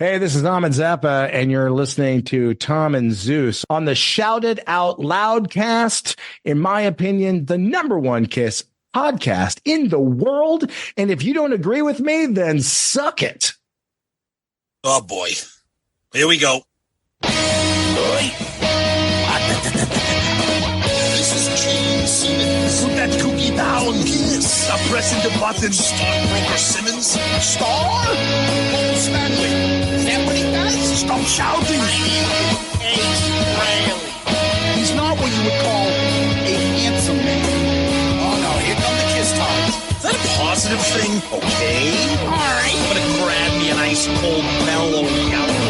Hey, this is Ahmed Zappa, and you're listening to Tom and Zeus on the Shouted Out Loudcast. In my opinion, the number one Kiss podcast in the world. And if you don't agree with me, then suck it. Oh, boy. Here we go. This is Gene Simmons. Put that cookie down. Yes. Stop pressing the button. Stockbroker Simmons. Star? Paul Stanley. Is that what he does? Stop shouting. My name is Frehley. He's not what you would call a handsome man. Oh, no. Here come the kiss times. Is that a positive thing? Okay. All right. I'm going to grab me an ice cold mellow yellow.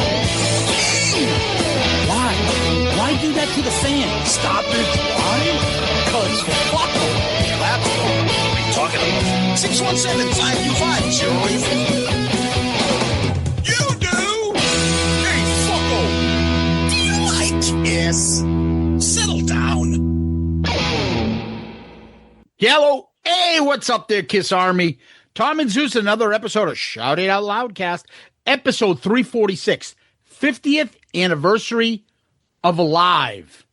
Why do that to the fan? Stop it. Why? Because fuck them. That's what we're talking about. 617-525-0850. You do? Hey, fucko. Do you like Kiss? Settle down. Yellow. Hey, what's up there, Kiss Army? Tom and Zeus, another episode of Shout It Out Loudcast, episode 346, 50th anniversary of Alive!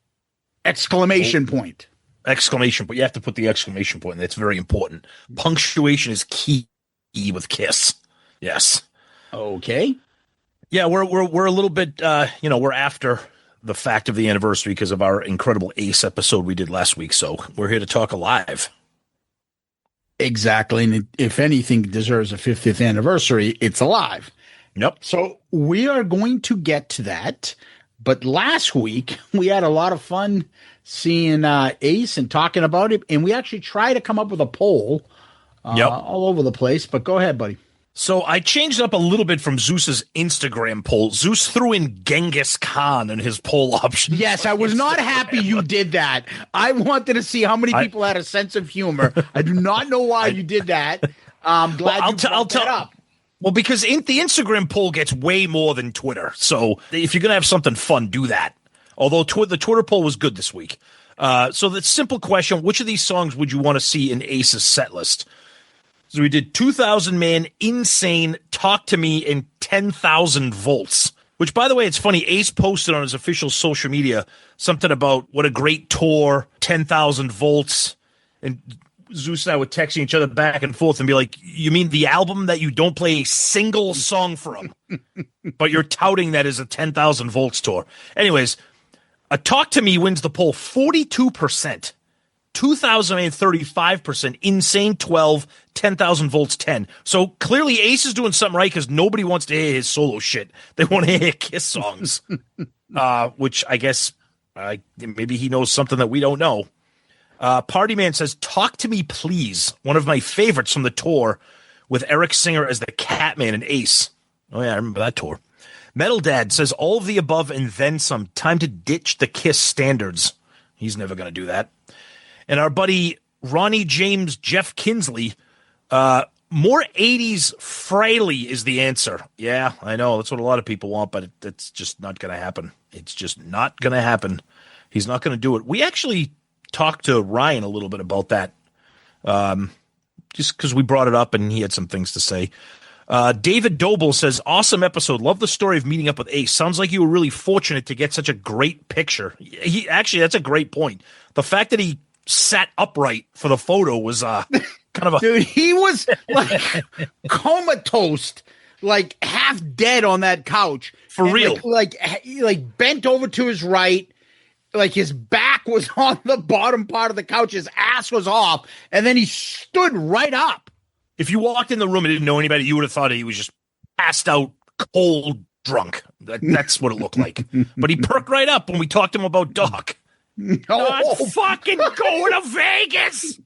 Exclamation point. Exclamation point. You have to put the exclamation point. That's very important. Punctuation is key with Kiss. Yes. Okay. Yeah, we're a little bit we're after the fact of the anniversary because of our incredible Ace episode we did last week. So we're here to talk Alive. Exactly. And if anything deserves a 50th anniversary, it's Alive. Yep. So we are going to get to that. But last week, we had a lot of fun seeing Ace and talking about it. And we actually tried to come up with a poll all over the place. But go ahead, buddy. So I changed up a little bit from Zeus's Instagram poll. Zeus threw in Genghis Khan in his poll option. Yes, I was not happy you did that. I wanted to see how many people had a sense of humor. I do not know why you did that. I'm glad you brought that up. Well, because the Instagram poll gets way more than Twitter. So if you're going to have something fun, do that. Although the Twitter poll was good this week. So the simple question, which of these songs would you want to see in Ace's set list? So we did 2,000 Man, Insane, Talk to Me, and 10,000 Volts. Which, by the way, it's funny. Ace posted on his official social media something about what a great tour, 10,000 Volts. And Zeus and I were texting each other back and forth and be like, you mean the album that you don't play a single song from, but you're touting that as a 10,000 Volts tour? Anyways, a Talk to Me wins the poll 42%, 2,000 and 35%, Insane 12, 10,000 Volts 10. So clearly Ace is doing something right because nobody wants to hear his solo shit. They want to hear Kiss songs, which I guess maybe he knows something that we don't know. Party Man says, Talk to Me, Please. One of my favorites from the tour with Eric Singer as the Catman and Ace. Oh, yeah, I remember that tour. Metal Dad says, all of the above and then some. Time to ditch the Kiss standards. He's never going to do that. And our buddy Ronnie James Jeff Kinsley, more 80s Frehley is the answer. Yeah, I know. That's what a lot of people want, but it's just not going to happen. It's just not going to happen. He's not going to do it. We actually talked to Ryan a little bit about that, just because we brought it up and he had some things to say. David Doble says, awesome episode. Love the story of meeting up with Ace. Sounds like you were really fortunate to get such a great picture. That's a great point. The fact that he sat upright for the photo was kind of a... Dude, he was like comatose, like half dead on that couch. For real. Like bent over to his right. Like his back was on the bottom part of the couch. His ass was off. And then he stood right up. If you walked in the room and didn't know anybody, you would have thought he was just passed out, cold, drunk. That's what it looked like. But he perked right up when we talked to him about Doc. Not fucking going to Vegas.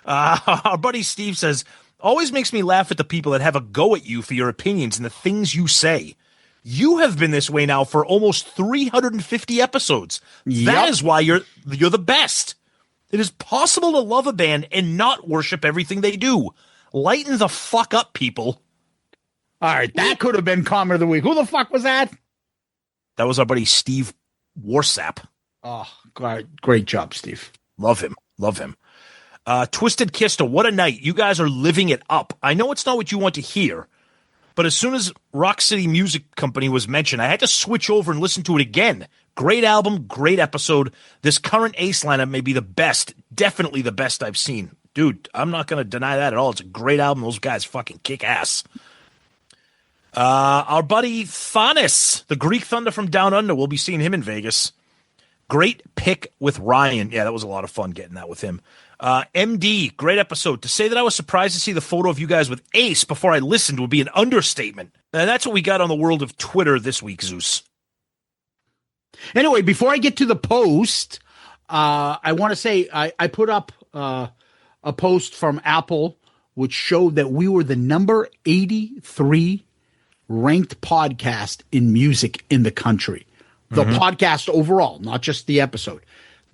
Our buddy Steve says, always makes me laugh at the people that have a go at you for your opinions and the things you say. You have been this way now for almost 350 episodes. Yep. That is why you're the best. It is possible to love a band and not worship everything they do. Lighten the fuck up, people. All right, that could have been comment of the week. Who the fuck was that? That was our buddy Steve Warsap. Oh, great job, Steve. Love him. Twisted Kister, what a night. You guys are living it up. I know it's not what you want to hear, But as soon as Rock City Music Company was mentioned, I had to switch over and listen to it again. Great album, great episode. This current Ace lineup may be the best, definitely the best I've seen. Dude, I'm not going to deny that at all. It's a great album. Those guys fucking kick ass. Our buddy Thanis, the Greek Thunder from Down Under, we'll be seeing him in Vegas. Great pick with Ryan. Yeah, that was a lot of fun getting that with him. MD, great episode. To say that I was surprised to see the photo of you guys with Ace before I listened would be an understatement. And that's what we got on the world of Twitter this week, Zeus. Anyway, before I get to the post, I want to say I put up a post from Apple which showed that we were the number 83 ranked podcast in music in the country. The podcast overall, not just the episode.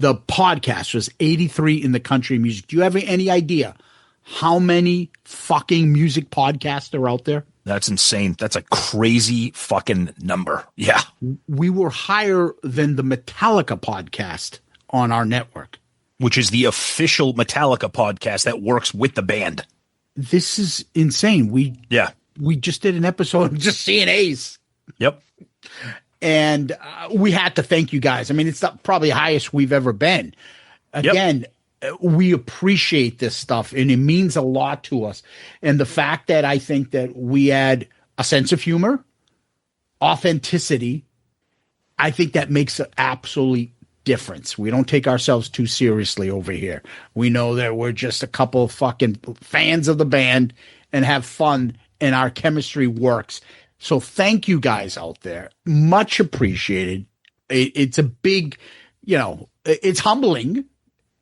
The podcast was 83 in the country music. Do you have any idea how many fucking music podcasts are out there? That's insane. That's a crazy fucking number. Yeah. We were higher than the Metallica podcast on our network, which is the official Metallica podcast that works with the band. This is insane. We just did an episode of just seeing Ace. Yep. And we had to thank you guys. I mean, it's probably the highest we've ever been. Again, we appreciate this stuff, and it means a lot to us. And the fact that I think that we add a sense of humor, authenticity, I think that makes an absolute difference. We don't take ourselves too seriously over here. We know that we're just a couple of fucking fans of the band and have fun, and our chemistry works. So thank you guys out there. Much appreciated. It's a big, it's humbling.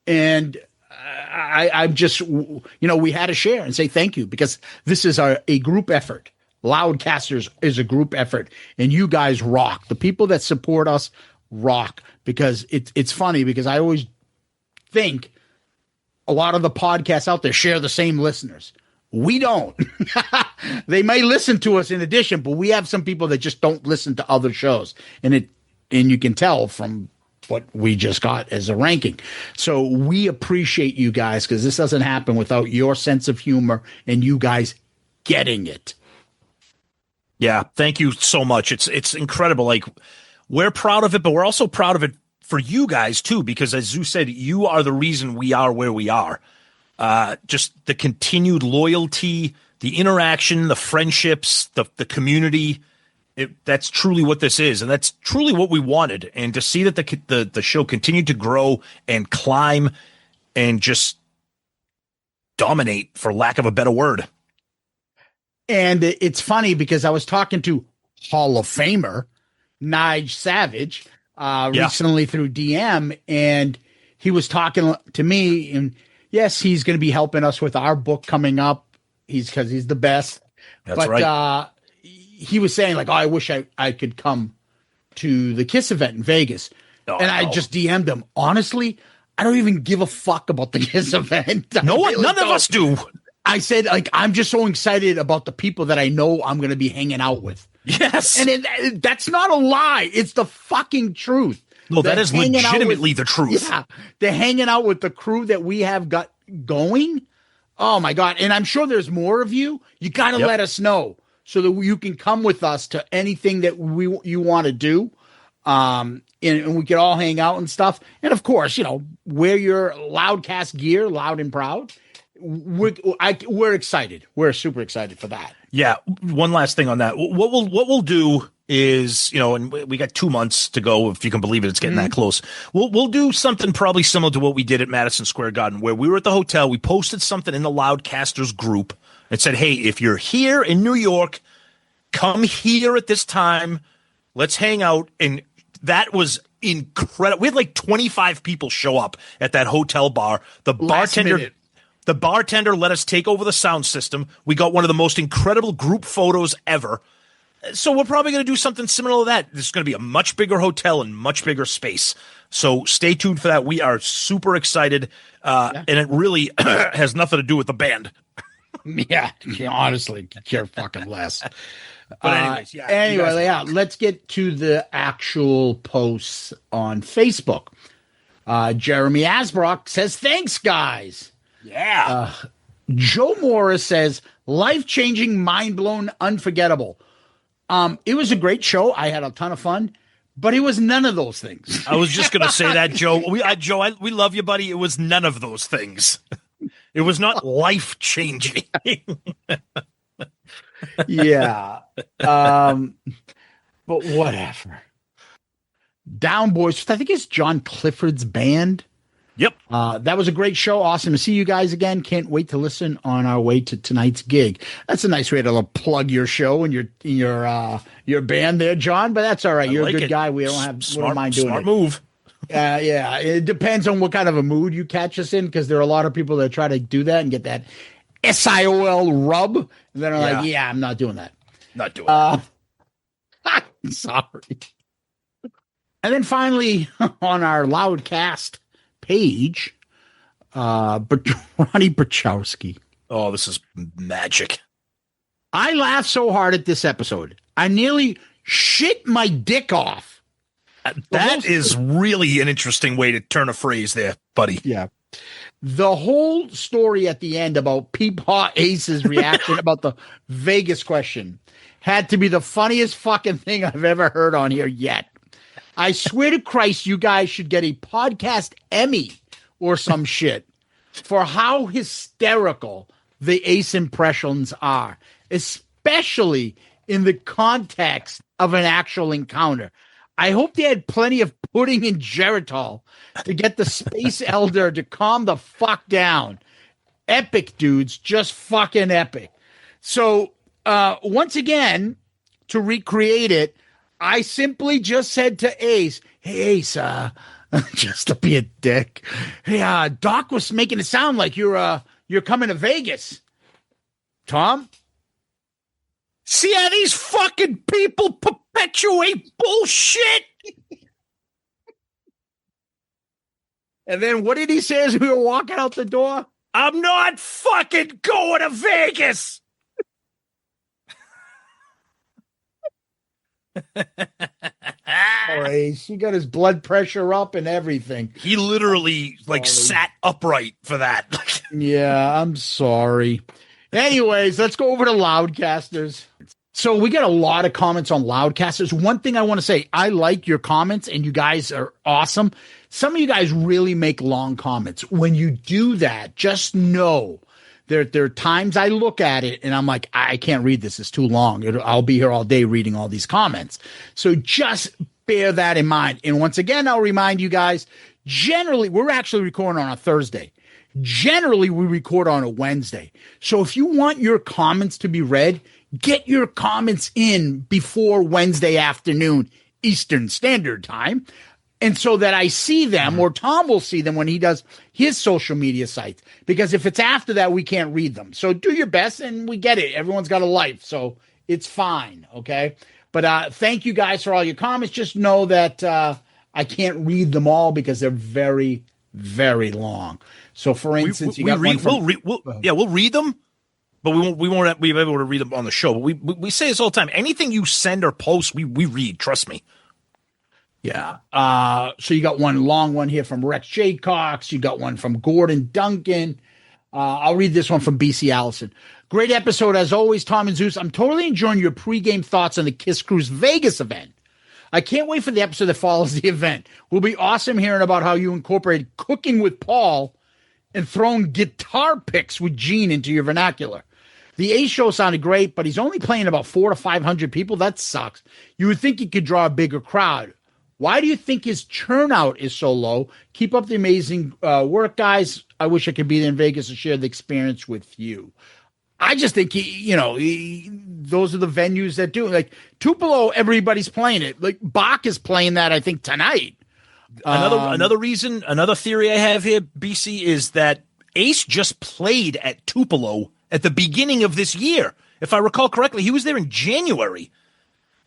And I'm just, we had to share and say thank you, because this is a group effort. Loudcasters is a group effort, and you guys rock. The people that support us rock, because it's funny, because I always think a lot of the podcasts out there share the same listeners. We don't. They may listen to us in addition, but we have some people that just don't listen to other shows. And you can tell from what we just got as a ranking. So we appreciate you guys, because this doesn't happen without your sense of humor and you guys getting it. Yeah, thank you so much. It's incredible. Like, we're proud of it, but we're also proud of it for you guys too, because as Zeus said, you are the reason we are where we are. Just the continued loyalty, the interaction, the friendships, the community. That's truly what this is, and that's truly what we wanted. And to see that the show continued to grow and climb and just dominate, for lack of a better word. And it's funny, because I was talking to Hall of Famer Nige Savage recently through DM, and he was talking to me, and yes, he's going to be helping us with our book coming up. Because he's the best. That's right. He was saying, like, I wish I could come to the KISS event in Vegas. I just DM'd him. Honestly, I don't even give a fuck about the KISS event. None of us do. I said, like, I'm just so excited about the people that I know I'm going to be hanging out with. Yes. And that's not a lie. It's the fucking truth. No, that is legitimately the truth. Yeah. They're hanging out with the crew that we have got going. Oh, my God. And I'm sure there's more of you. You got to let us know, so that you can come with us to anything that you want to do. And we can all hang out and stuff. And, of course, wear your Loudcast gear, loud and proud. We're excited. We're super excited for that. Yeah. One last thing on that. What we'll do is, and we got 2 months to go, if you can believe it. It's getting that close. We'll do something probably similar to what we did at Madison Square Garden, where we were at the hotel. We posted something in the Loudcasters group and said, hey, if you're here in New York, come here at this time. Let's hang out. And that was incredible. We had like 25 people show up at that hotel bar. The bartender let us take over the sound system. We got one of the most incredible group photos ever. So we're probably going to do something similar to that. This is going to be a much bigger hotel and much bigger space. So stay tuned for that. We are super excited. And it really has nothing to do with the band. Yeah, honestly, care fucking less. But anyways, let's get to the actual posts on Facebook. Jeremy Asbrock says, thanks, guys. Yeah. Joe Morris says, life-changing, mind-blown, unforgettable. It was a great show. I had a ton of fun, but it was none of those things. I was just going to say that, Joe. We love you, buddy. It was none of those things. It was not life-changing. Yeah. But whatever. Down Boys, I think it's John Clifford's band. Yep. That was a great show. Awesome to see you guys again. Can't wait to listen on our way to tonight's gig. That's a nice way to plug your show and your band there, John. But that's all right. You're a good guy. We don't mind doing it. Smart move. Yeah. It depends on what kind of a mood you catch us in, because there are a lot of people that try to do that and get that SIOL rub. And then are like, yeah, I'm not doing that. Not doing that. Sorry. And then finally, on our Loudcast page, but Ronnie Bachowski. Oh, this is magic. I laughed so hard at this episode. I nearly shit my dick off. That is really an interesting way to turn a phrase there, buddy. Yeah. The whole story at the end about Peepaw Ace's reaction about the Vegas question had to be the funniest fucking thing I've ever heard on here yet. I swear to Christ, you guys should get a podcast Emmy or some shit for how hysterical the Ace impressions are, especially in the context of an actual encounter. I hope they had plenty of pudding and geritol to get the space elder to calm the fuck down. Epic, dudes. Just fucking epic. So, once again, to recreate it, I simply just said to Ace, hey, Ace, just to be a dick. Hey, Doc was making it sound like you're coming to Vegas. Tom? See how these fucking people perpetuate bullshit? And then what did he say as we were walking out the door? I'm not fucking going to Vegas. Oh, Ace, he got his blood pressure up and everything. He literally sat upright for that. Yeah, I'm sorry. Anyways, let's go over to Loudcasters. So we get a lot of comments on Loudcasters. One thing I want to say, I like your comments and you guys are awesome. Some of you guys really make long comments. When you do that, just know there are times I look at it and I'm like, I can't read this. It's too long. I'll be here all day reading all these comments. So just bear that in mind. And once again, I'll remind you guys, generally, we're actually recording on a Thursday. Generally, we record on a Wednesday. So if you want your comments to be read, get your comments in before Wednesday afternoon Eastern Standard Time. And so that I see them, or Tom will see them when he does his social media sites. Because if it's after that, we can't read them. So do your best, and we get it. Everyone's got a life, so it's fine, okay? But thank you guys for all your comments. Just know that I can't read them all because they're very, very long. So, for instance, we'll read them, but we won't be able to read them on the show. But we say this all the time. Anything you send or post, we read. Trust me. Yeah. So you got one long one here from Rex J. Cox. You got one from Gordon Duncan. I'll read this one from BC Allison. Great episode as always, Tom and Zeus. I'm totally enjoying your pregame thoughts on the Kiss Cruise Vegas event. I can't wait for the episode that follows the event. Will be awesome hearing about how you incorporated cooking with Paul and throwing guitar picks with Gene into your vernacular. The A show sounded great, but he's only playing about 400 to 500 people. That sucks. You would think he could draw a bigger crowd. Why do you think his turnout is so low? Keep up the amazing work, guys. I wish I could be there in Vegas and share the experience with you. I just think those are the venues that do it. Like Tupelo, everybody's playing it. Like Bach is playing that, I think, tonight. Another theory I have here, BC, is that Ace just played at Tupelo at the beginning of this year. If I recall correctly, he was there in January.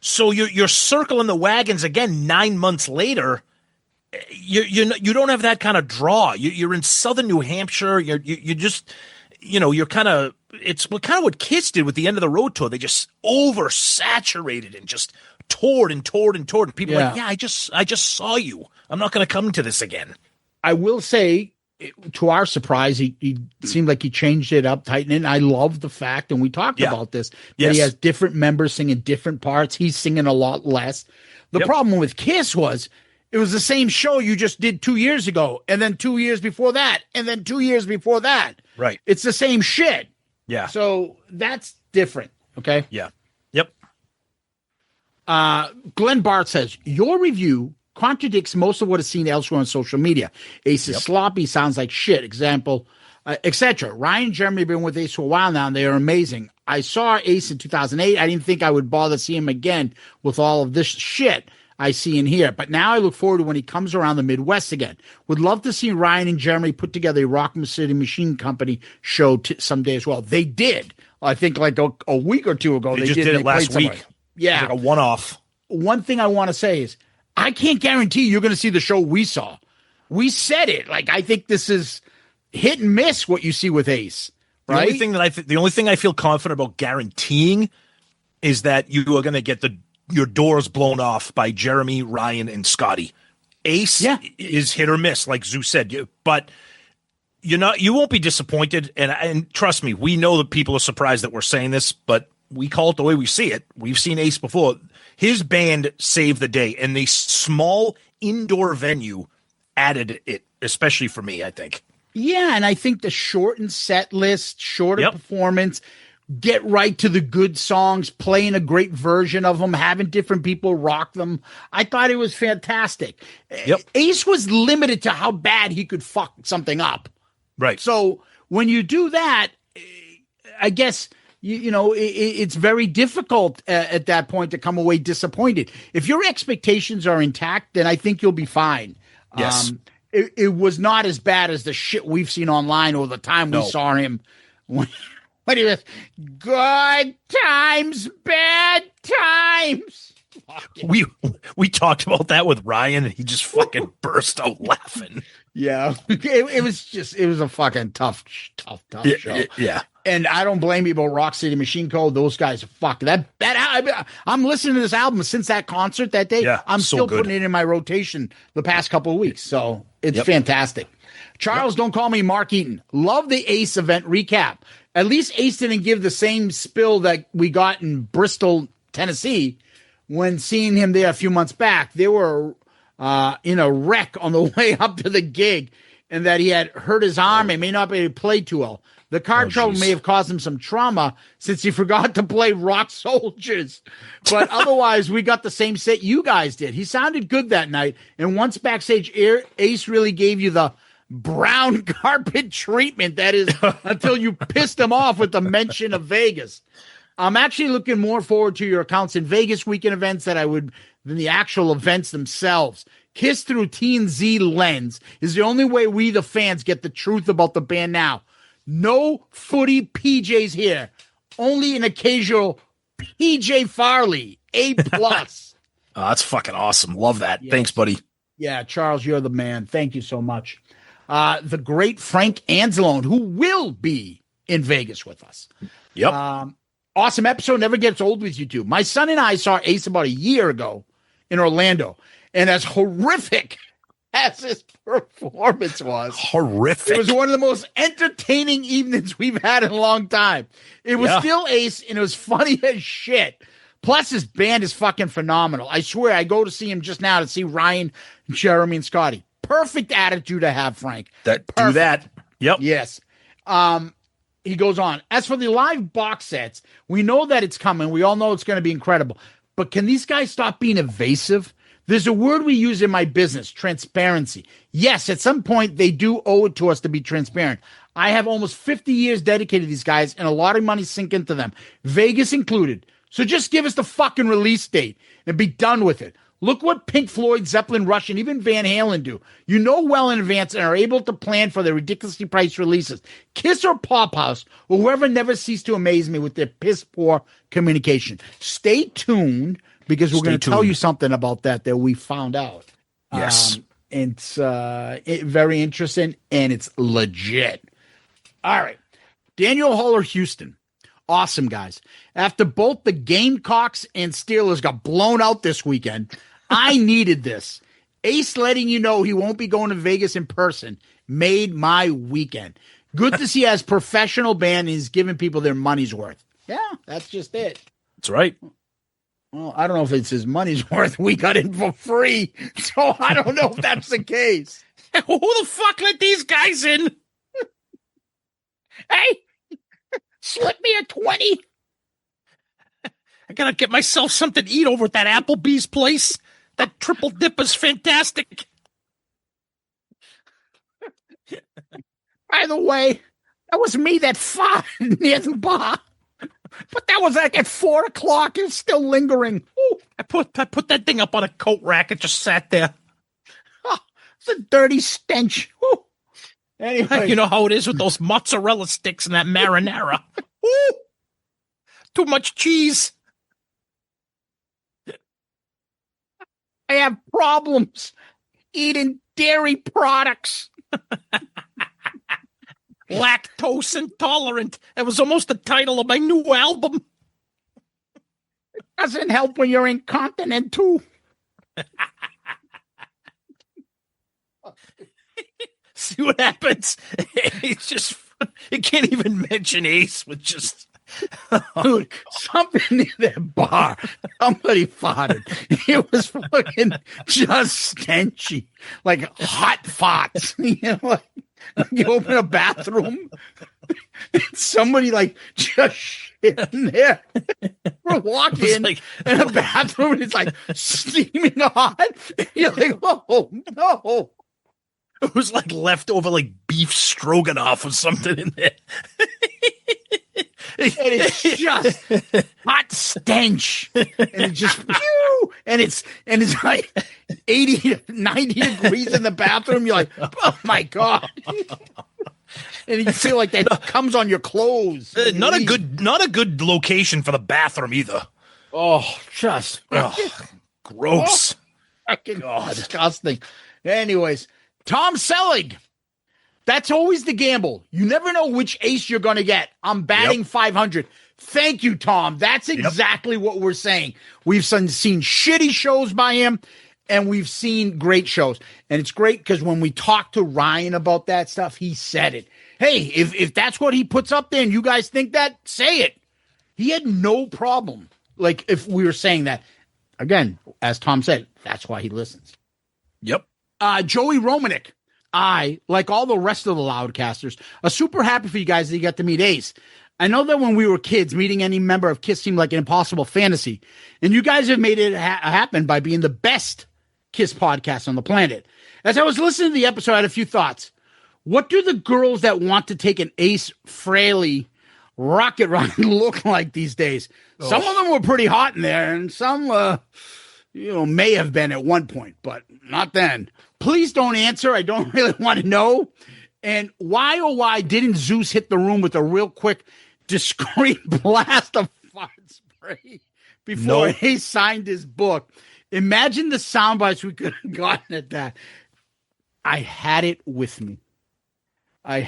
So you're circling the wagons again 9 months later. You don't have that kind of draw. You're in southern New Hampshire. You're just you're kind of it's kind of what Kiss did with the end of the road tour. They just oversaturated and just toured and toured and toured. And people are like, yeah, I just saw you. I'm not going to come to this again. I will say to our surprise, he seemed like he changed it up, tightened it. And I love the fact, and we talked about this, that he has different members singing different parts. He's singing a lot less. The problem with Kiss was it was the same show you just did 2 years ago, and then 2 years before that, and then 2 years before that. Right. It's the same shit. Yeah. So that's different. Okay. Yeah. Yep. Glenn Bart says, your review contradicts most of what is seen elsewhere on social media. Ace is sloppy, sounds like shit. Example, etc. Ryan and Jeremy have been with Ace for a while now, and they are amazing. I saw Ace in 2008. I didn't think I would bother seeing him again with all of this shit I see in here. But now I look forward to when he comes around the Midwest again. Would love to see Ryan and Jeremy put together a Rock City Machine Company show someday as well. They did. I think like a week or two ago. They just did it last week. Yeah. It was like a one-off. One thing I want to say is I can't guarantee you're going to see the show we saw. We said it. Like, I think this is hit and miss what you see with Ace. Right? The only thing I feel confident about guaranteeing is that you are going to get your doors blown off by Jeremy, Ryan, and Scotty. Ace is hit or miss, like Zeus said, but you won't be disappointed. And trust me, we know that people are surprised that we're saying this, but we call it the way we see it. We've seen Ace before. His band saved the day, and the small indoor venue added it, especially for me, I think. Yeah, and I think the shortened set list, shorter performance, get right to the good songs, playing a great version of them, having different people rock them. I thought it was fantastic. Ace was limited to how bad he could fuck something up. Right. So when you do that, I guess, it's very difficult at that point to come away disappointed. If your expectations are intact, then I think you'll be fine. Yes. It was not as bad as the shit we've seen online or the time we saw him. When he was good times, bad times. We talked about that with Ryan, and he just fucking burst out laughing. Yeah, it was a fucking tough show. Yeah. And I don't blame you about Rock City Machine Co. Those guys, fuck that. I'm listening to this album since that concert that day. Yeah, I'm so still good. putting it in my rotation the past couple of weeks. So it's fantastic. Charles, don't call me Mark Eaton. Love the Ace event recap. At least Ace didn't give the same spill that we got in Bristol, Tennessee, when seeing him there a few months back. They were in a wreck on the way up to the gig, and that he had hurt his arm and may not be able to play too well. The car trouble may have caused him some trauma since he forgot to play Rock Soldiers. But otherwise, we got the same set you guys did. He sounded good that night. And once backstage, Ace really gave you the brown carpet treatment. That is until you pissed him off with the mention of Vegas. I'm actually looking more forward to your accounts in Vegas weekend events than the actual events themselves. Kiss through TNZ lens is the only way we, the fans, get the truth about the band now. No footy PJs here. Only an occasional PJ Farley, A+. Oh, that's fucking awesome. Love that. Yes. Thanks, buddy. Yeah, Charles, you're the man. Thank you so much. The great Frank Anzalone, who will be in Vegas with us. Yep. Awesome episode. Never gets old with you two. My son and I saw Ace about a year ago in Orlando, and as horrific as his performance was. Horrific. It was one of the most entertaining evenings we've had in a long time. It was still Ace, and it was funny as shit. Plus, his band is fucking phenomenal. I swear, I go to see him just now to see Ryan, Jeremy, and Scotty. Perfect attitude to have, Frank. Do that. Yep. Yes. He goes on. As for the live box sets, we know that it's coming. We all know it's going to be incredible. But can these guys stop being evasive? There's a word we use in my business, transparency. Yes, at some point, they do owe it to us to be transparent. I have almost 50 years dedicated to these guys, and a lot of money sink into them, Vegas included. So just give us the fucking release date and be done with it. Look what Pink Floyd, Zeppelin, Rush, and even Van Halen do. You know well in advance and are able to plan for their ridiculously priced releases. Kiss or Pop House, or whoever never cease to amaze me with their piss-poor communication. Stay tuned, because we're going to tell you something about that we found out. Yes. It's very interesting, and it's legit. All right. Daniel Holler, Houston. Awesome, guys. After both the Gamecocks and Steelers got blown out this weekend, I needed this. Ace letting you know he won't be going to Vegas in person Made my weekend. Good to see as professional band is giving people their money's worth. Yeah, that's just it. That's right. Well, I don't know if it's his money's worth. We got in for free, so I don't know if that's the case. Who the fuck let these guys in? Hey, slip me a 20. I gotta get myself something to eat over at that Applebee's place. That triple dip is fantastic. By the way, that was me that farted near the bar. But that was like at 4 o'clock. It's still lingering. Ooh, I put that thing up on a coat rack. It just sat there. oh, it's a dirty stench. Ooh. Anyway, You know how it is with those mozzarella sticks and that marinara. Ooh, too much cheese. I have problems eating dairy products. Lactose intolerant. That was almost the title of my new album. It doesn't help when you're incontinent, too. See what happens? It's just, you can't even mention Ace with just... Dude, something in that bar. Somebody farted. It was fucking just stenchy. Like hot farts. You know, like you open a bathroom and somebody like just shit in there. We're walking like, in a bathroom and it's like steaming hot. And you're like, oh no. it was like leftover like beef stroganoff or something in there. And it's just hot stench. And it's just pew! And it's like 80, 90 degrees in the bathroom. You're like, oh my God. And you feel like that comes on your clothes. Not a good location for the bathroom either. Oh, just Gross. fucking disgusting. Anyways, Tom Selleck. That's always the gamble. You never know which ace you're going to get. I'm batting 500. Thank you, Tom. That's exactly what we're saying. We've seen shitty shows by him, and we've seen great shows. And it's great because when we talked to Ryan about that stuff, he said it. Hey, if that's what he puts up there and you guys think that, say it. He had no problem. Like, if we were saying that. Again, as Tom said, that's why he listens. Yep. Joey Romanek. I, like all the rest of the Loudcasters, are super happy for you guys that you got to meet Ace. I know that when we were kids, meeting any member of KISS seemed like an impossible fantasy. And you guys have made it happen by being the best KISS podcast on the planet. As I was listening to the episode, I had a few thoughts. What do the girls that want to take an Ace Frehley rocket ride look like these days? Oh. Some of them were pretty hot in there, and some, may have been at one point, but not then. Please don't answer. I don't really want to know. And why didn't Zeus hit the room with a real quick, discreet blast of fart spray before he signed his book? Imagine the sound bites we could have gotten at that. I had it with me. I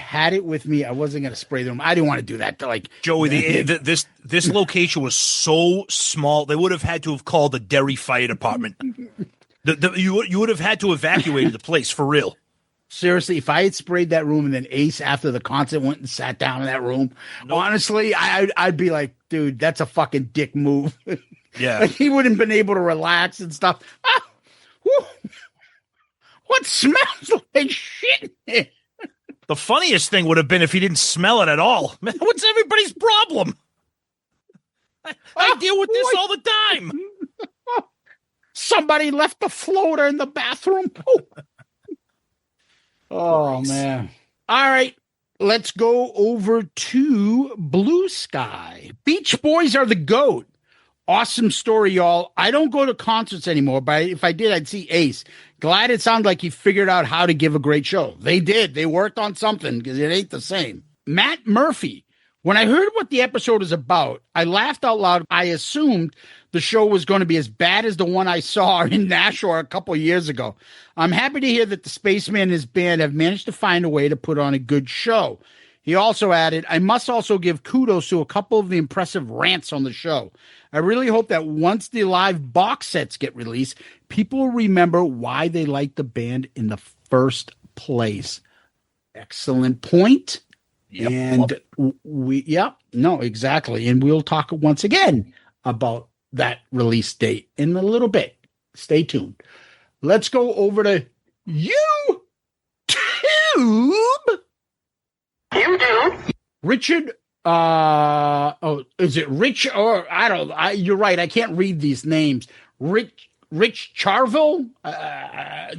wasn't going to spray the room. I didn't want to do that. Joey, this location was so small. They would have had to have called the Derry Fire Department. You would have had to evacuate the place for real. Seriously, if I had sprayed that room and then Ace after the concert went and sat down in that room, honestly, I'd be like, dude, that's a fucking dick move. Yeah. Like, he wouldn't have been able to relax and stuff. What smells like shit in here? The funniest thing would have been if he didn't smell it at all. Man, what's everybody's problem? I deal with this all the time. Somebody left the floater in the bathroom. Oh, man. All right. Let's go over to Blue Sky. Beach Boys are the GOAT. Awesome story, y'all. I don't go to concerts anymore, but if I did, I'd see Ace. Glad it sounded like he figured out how to give a great show. They did. They worked on something because it ain't the same. Matt Murphy. When I heard what the episode is about, I laughed out loud. I assumed the show was going to be as bad as the one I saw in Nashua a couple of years ago. I'm happy to hear that the Spaceman and his band have managed to find a way to put on a good show. He also added, I must also give kudos to a couple of the impressive rants on the show. I really hope that once the live box sets get released, people will remember why they liked the band in the first place. Excellent point. Yep, And exactly. And we'll talk once again about that release date in a little bit. Stay tuned. Let's go over to YouTube. Richard. Is it Rich or I don't? You're right. I can't read these names. Rich Charville,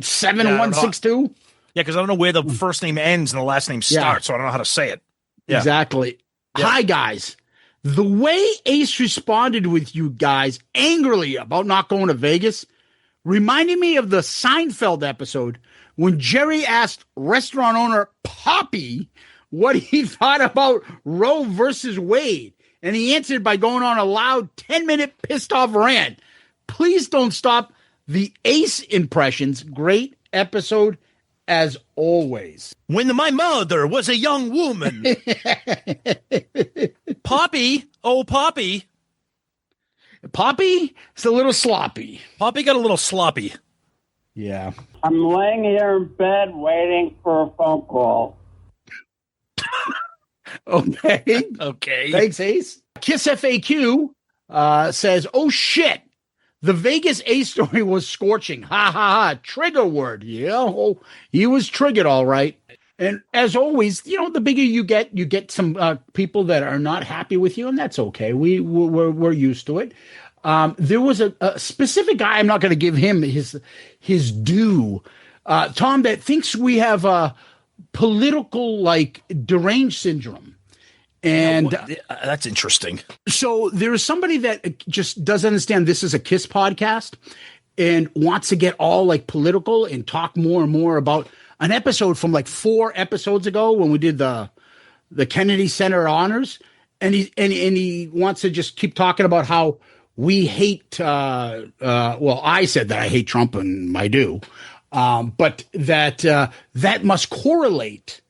7162. Yeah, because I don't know where the first name ends and the last name starts, so I don't know how to say it. Yeah. Exactly. Yeah. Hi, guys. The way Ace responded with you guys angrily about not going to Vegas reminded me of the Seinfeld episode when Jerry asked restaurant owner Poppy what he thought about Roe versus Wade. And he answered by going on a loud 10-minute pissed off rant. Please don't stop the Ace impressions. Great episode as always. When my mother was a young woman. Poppy. Oh, Poppy. Poppy? It's a little sloppy. Poppy got a little sloppy. Yeah. I'm laying here in bed waiting for a phone call. Okay. Okay. Thanks, Ace. Kiss FAQ says, oh, shit. The Vegas Ace story was scorching. Ha, ha, ha. Trigger word. Yeah, oh, he was triggered, all right. And as always, the bigger you get some people that are not happy with you, and that's okay. We're used to it. There was a specific guy, I'm not going to give him his due, Tom, that thinks we have a political, deranged syndrome. And that's interesting. So there is somebody that just doesn't understand this is a KISS podcast and wants to get all political and talk more and more about an episode from 4 episodes ago when we did the Kennedy Center honors. And he wants to just keep talking about how we hate, I said that I hate Trump and I do. But that must correlate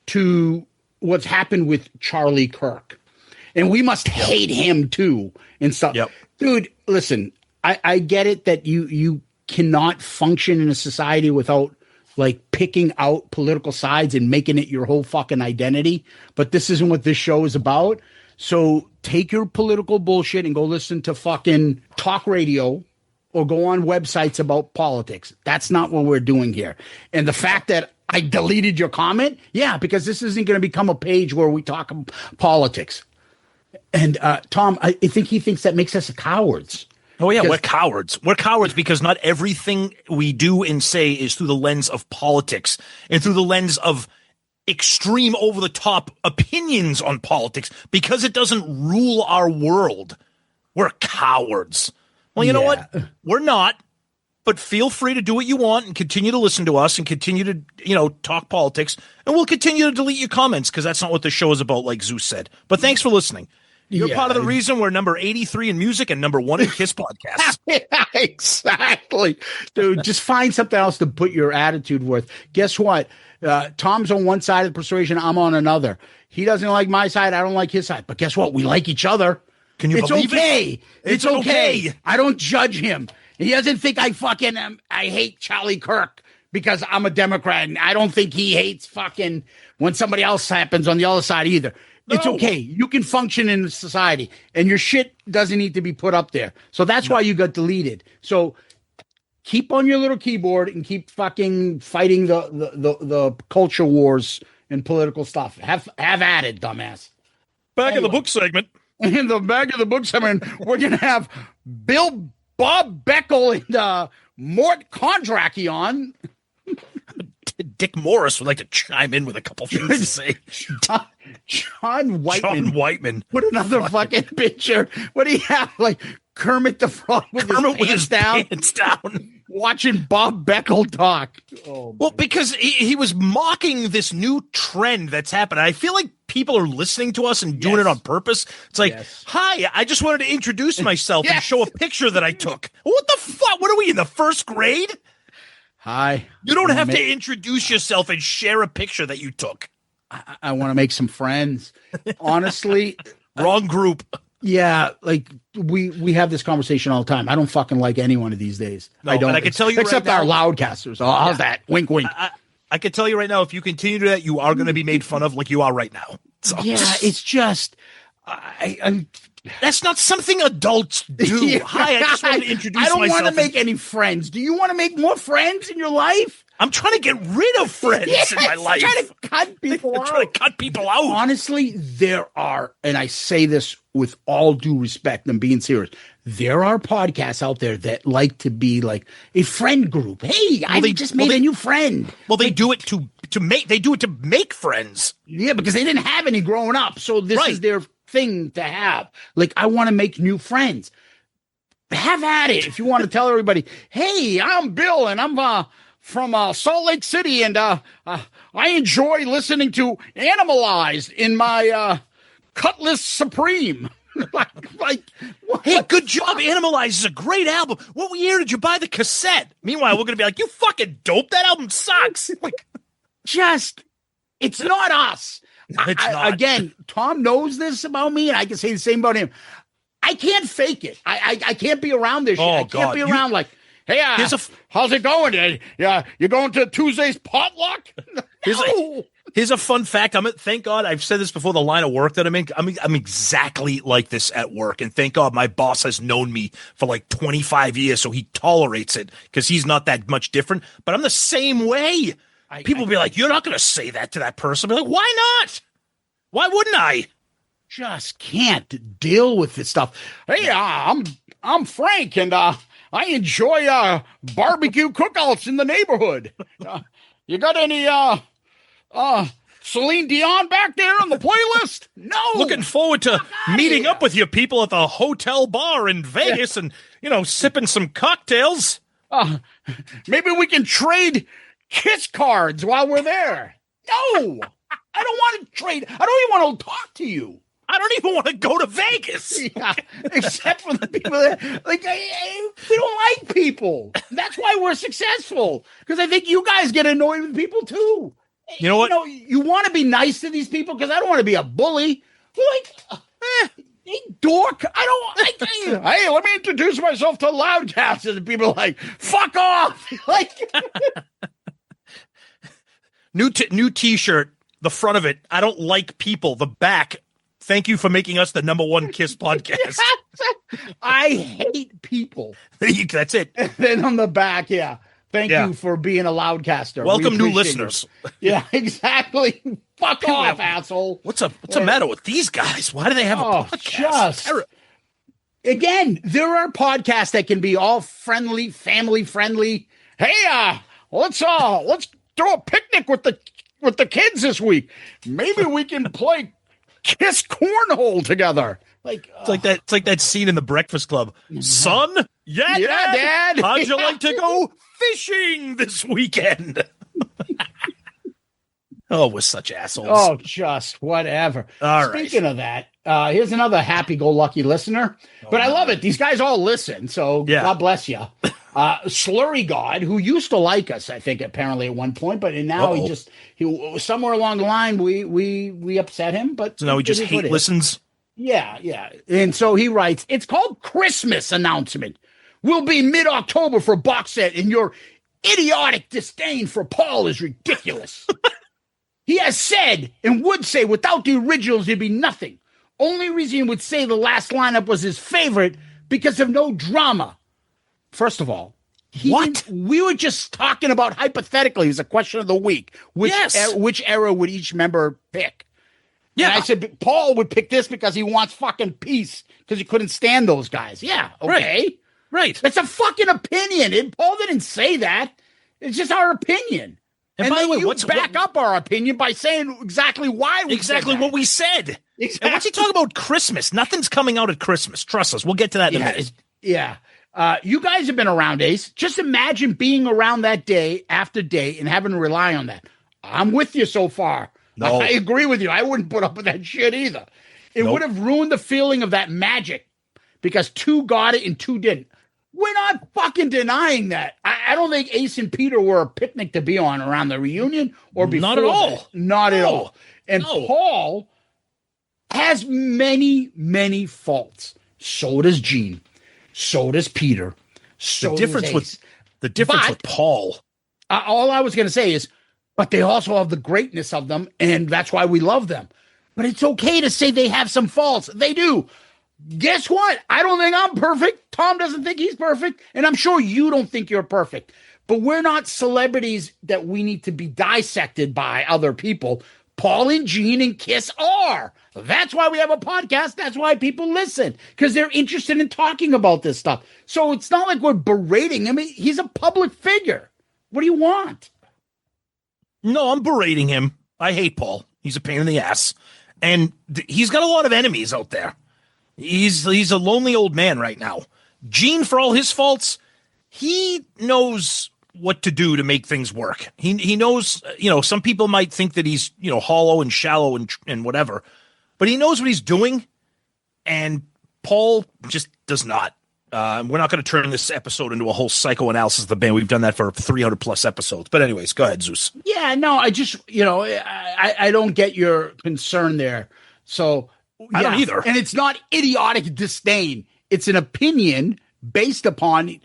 to what's happened with Charlie Kirk, and we must hate him too and stuff. Yep. Dude, listen, I get it that you cannot function in a society without picking out political sides and making it your whole fucking identity. But this isn't what this show is about. So take your political bullshit and go listen to fucking talk radio or go on websites about politics. That's not what we're doing here. And the fact that I deleted your comment, because this isn't going to become a page where we talk politics. And Tom, I think he thinks that makes us cowards. Oh, yeah, we're cowards. We're cowards because not everything we do and say is through the lens of politics and through the lens of extreme over-the-top opinions on politics because it doesn't rule our world. We're cowards. Well, you know what? We're not, but feel free to do what you want and continue to listen to us and continue to, talk politics. And we'll continue to delete your comments because that's not what the show is about, like Zeus said. But thanks for listening. You're part of the reason we're number 83 in music and number 1 in KISS podcasts. Exactly. Dude, just find something else to put your attitude with. Guess what? Tom's on one side of the persuasion. I'm on another. He doesn't like my side. I don't like his side. But guess what? We like each other. Can you believe it? It's okay. Okay. I don't judge him. He doesn't think I hate Charlie Kirk because I'm a Democrat. And I don't think he hates fucking when somebody else happens on the other side either. No. It's okay. You can function in society and your shit doesn't need to be put up there. So that's why you got deleted. So keep on your little keyboard and keep fucking fighting the culture wars and political stuff. Have at it, dumbass. Back in the book segment. In the back of the book segment, we're going to have Bob Beckel and Mort Kondracki on. Dick Morris would like to chime in with a couple things to say. John Whiteman. Put another fucking picture. What do you have? Kermit the Frog with his pants down. Watching Bob Beckel talk. Oh, well, because he was mocking this new trend that's happened. I feel like people are listening to us and doing it on purpose. It's like, hi, I just wanted to introduce myself and show a picture that I took. What the fuck? What are we in the first grade? Hi. You don't have to introduce yourself and share a picture that you took. I want to make some friends. Honestly. Wrong group. Yeah, we have this conversation all the time. I don't fucking like any one of these days. No, I don't. And I can tell you except right our now, loudcasters. How's that? Wink, wink. I can tell you right now, if you continue to do that, you are going to be made fun of like you are right now. So. Yeah, it's just, that's not something adults do. Yeah. Hi, I just wanted to introduce myself. I don't want to make any friends. Do you want to make more friends in your life? I'm trying to get rid of friends in my life. Trying to cut people out. Trying to cut people out. Honestly, there are, and I say this with all due respect and being serious, there are podcasts out there that like to be like a friend group. Hey, I just made a new friend. Well, they do it to make friends. Yeah, because they didn't have any growing up, so this is their thing to have. Like, I want to make new friends. Have at it if you want to tell everybody, hey, I'm Bill, and I'm from Salt Lake City, and I enjoy listening to Animalized in my Cutlass Supreme. like hey, good job. Animalized is a great album. What year did you buy the cassette? Meanwhile, we're going to be like, you fucking dope. That album sucks. Like, it's not us. It's not. Again, Tom knows this about me, and I can say the same about him. I can't fake it. I can't be around this shit. I can't be around like, hey, how's it going? Yeah, you going to Tuesday's potluck? No. Here's a fun fact. Thank God I've said this before. The line of work that I'm in, I'm exactly like this at work, and thank God my boss has known me for like 25 years, so he tolerates it because he's not that much different. But I'm the same way. People be like, "You're not going to say that to that person." I'll be like, "Why not? Why wouldn't I?" Just can't deal with this stuff. Hey, I'm Frank, and I enjoy barbecue cookouts in the neighborhood. You got any Celine Dion back there on the playlist? No. Looking forward to meeting up with you people at the hotel bar in Vegas and, sipping some cocktails. Maybe we can trade kiss cards while we're there. No. I don't want to trade. I don't even want to talk to you. I don't even want to go to Vegas. Yeah, except for the people that, we don't like people. That's why we're successful. Because I think you guys get annoyed with people too. You know what? You want to be nice to these people because I don't want to be a bully. We're like, hey, dork. I don't like, hey, let me introduce myself to Loudcast. And the people are like, fuck off. Like, new t-shirt, the front of it, I don't like people. The back, thank you for making us the #1 Kiss podcast. I hate people. That's it. And then on the back, thank you for being a Loudcaster. Welcome, new listeners. Yeah, exactly. Fuck off, asshole. What's the matter with these guys? Why do they have a podcast? Again, there are podcasts that can be all friendly, family friendly. Hey, let's throw a picnic with the kids this week. Maybe we can play Kiss cornhole together. It's like that scene in The Breakfast Club. Son, Dad. How'd you like to go fishing this weekend? Oh, we're such assholes. Oh, just whatever. Speaking of that, here's another happy-go-lucky listener. But I love it. These guys all listen, so God bless you. Slurry God, who used to like us, I think, apparently at one point, but now he somewhere along the line we upset him. But so now he just hate listens. Yeah. And so he writes, it's called Christmas announcement. We'll be mid-October for box set, and your idiotic disdain for Paul is ridiculous. He has said and would say without the originals, there'd be nothing. Only reason he would say the last lineup was his favorite because of no drama. First of all, we were just talking about hypothetically as a question of the week. Which era would each member pick? Yeah. And I said Paul would pick this because he wants fucking peace because he couldn't stand those guys. Yeah. Okay. Right. That's a fucking opinion. Paul didn't say that. It's just our opinion. And by the way, let's back up our opinion by saying exactly why we exactly said what we said. Exactly. And what's he talking about Christmas? Nothing's coming out at Christmas. Trust us. We'll get to that in a minute. Yeah. You guys have been around, Ace. Just imagine being around that day after day and having to rely on that. I'm with you so far. No. I agree with you. I wouldn't put up with that shit either. It would have ruined the feeling of that magic because 2 got it and 2 didn't. We're not fucking denying that. I don't think Ace and Peter were a picnic to be on around the reunion or before. Not at all. Not at all. And Paul has many, many faults. So does Gene. So does Peter. So the difference with Paul. All I was going to say is but they also have the greatness of them, and that's why we love them. But it's okay to say they have some faults. They do. Guess what? I don't think I'm perfect. Tom doesn't think he's perfect, and I'm sure you don't think you're perfect. But we're not celebrities that we need to be dissected by other people. Paul and Gene and Kiss are. That's why we have a podcast. That's why people listen, because they're interested in talking about this stuff. So it's not like we're berating him. He's a public figure. What do you want? No, I'm berating him. I hate Paul. He's a pain in the ass. And he's got a lot of enemies out there. He's a lonely old man right now. Gene, for all his faults, he knows what to do to make things work. He knows, some people might think that he's, hollow and shallow and whatever, but he knows what he's doing. And Paul just does not. We're not going to turn this episode into a whole psychoanalysis of the band. We've done that for 300 plus episodes. But anyways, go ahead, Zeus. Yeah, no, I just, I don't get your concern there. So I don't either. And it's not idiotic disdain. It's an opinion based upon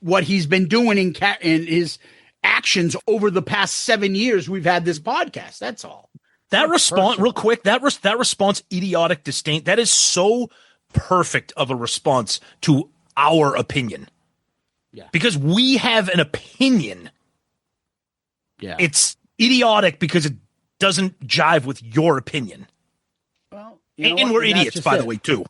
what he's been doing in his actions over the past 7 years we've had this podcast. That's all. That response, real quick, that response, idiotic disdain, that is so perfect of a response to our opinion. Yeah. Because we have an opinion. Yeah. It's idiotic because it doesn't jive with your opinion. Well, and we're idiots, by the way, too.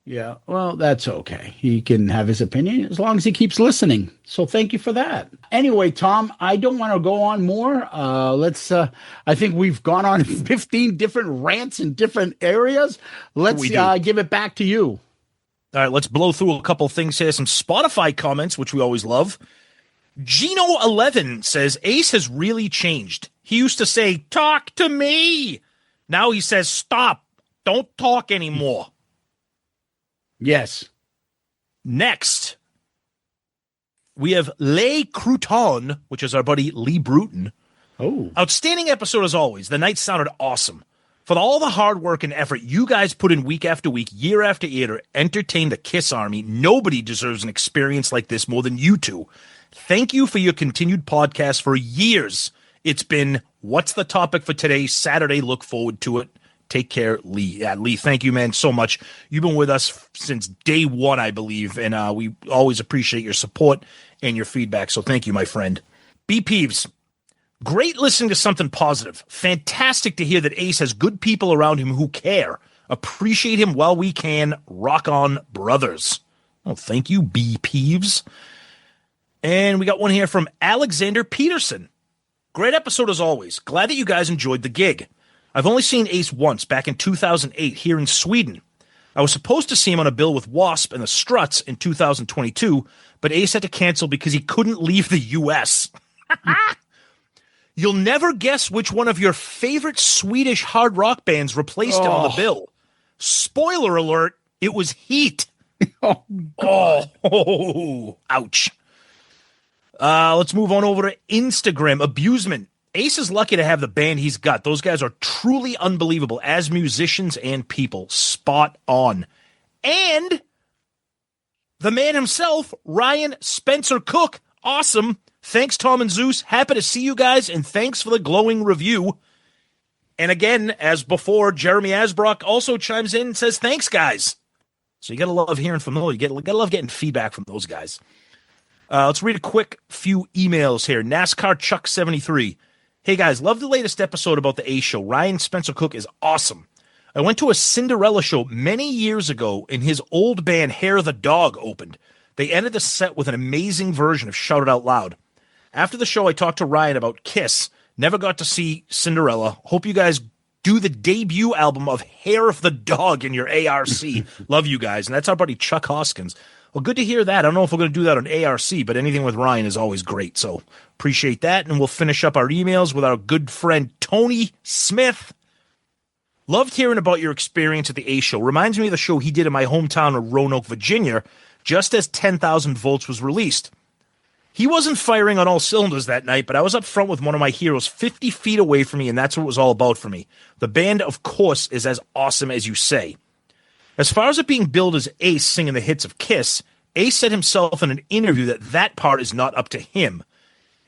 Yeah, well, that's okay. He can have his opinion as long as he keeps listening. So thank you for that. Anyway, Tom, I don't want to go on more. I think we've gone on 15 different rants in different areas. Let's give it back to you. All right, let's blow through a couple things here. Some Spotify comments, which we always love. Gino11 says, Ace has really changed. He used to say, talk to me. Now he says, stop. Don't talk anymore. Yes. Next, we have Les Croutons, which is our buddy Lee Bruton. Oh. Outstanding episode as always. The night sounded awesome. For all the hard work and effort you guys put in week after week, year after year to entertain the Kiss Army, nobody deserves an experience like this more than you two. Thank you for your continued podcast for years. It's been, what's the topic for today? Saturday. Look forward to it. Take care, Lee. Yeah, Lee, thank you, man, so much. You've been with us since day one, I believe, and we always appreciate your support and your feedback, so thank you, my friend. B. Peeves, great listening to something positive. Fantastic to hear that Ace has good people around him who care. Appreciate him while we can. Rock on, brothers. Well, thank you, B. Peeves. And we got one here from Alexander Peterson. Great episode as always. Glad that you guys enjoyed the gig. I've only seen Ace once, back in 2008, here in Sweden. I was supposed to see him on a bill with Wasp and the Struts in 2022, but Ace had to cancel because he couldn't leave the U.S. You'll never guess which one of your favorite Swedish hard rock bands replaced him on the bill. Spoiler alert, it was Heat. Ouch. Let's move on over to Instagram. Abusement. Ace is lucky to have the band he's got. Those guys are truly unbelievable as musicians and people. Spot on. And the man himself, Ryan Spencer Cook. Awesome. Thanks, Tom and Zeus. Happy to see you guys, and thanks for the glowing review. And again, as before, Jeremy Asbrock also chimes in and says, thanks, guys. So you got to love hearing from those. You got to love getting feedback from those guys. Let's read a quick few emails here. NASCAR Chuck 73. Hey guys, love the latest episode about the Ace show. Ryan Spencer Cook is awesome. I went to a Cinderella show many years ago, and his old band Hair the Dog opened. They ended the set with an amazing version of Shout It Out Loud. After the show, I talked to Ryan about Kiss. Never got to see Cinderella. Hope you guys do the debut album of Hair of the Dog in your ARC. Love you guys. And that's our buddy Chuck Hoskins. Well, good to hear that. I don't know if we're going to do that on ARC, but anything with Ryan is always great. So appreciate that. And we'll finish up our emails with our good friend Tony Smith. Loved hearing about your experience at the Ace show. Reminds me of the show he did in my hometown of Roanoke, Virginia, just as 10,000 Volts was released. He wasn't firing on all cylinders that night, but I was up front with one of my heroes 50 feet away from me, and that's what it was all about for me. The band, of course, is as awesome as you say. As far as it being billed as Ace singing the hits of Kiss, Ace said himself in an interview that part is not up to him.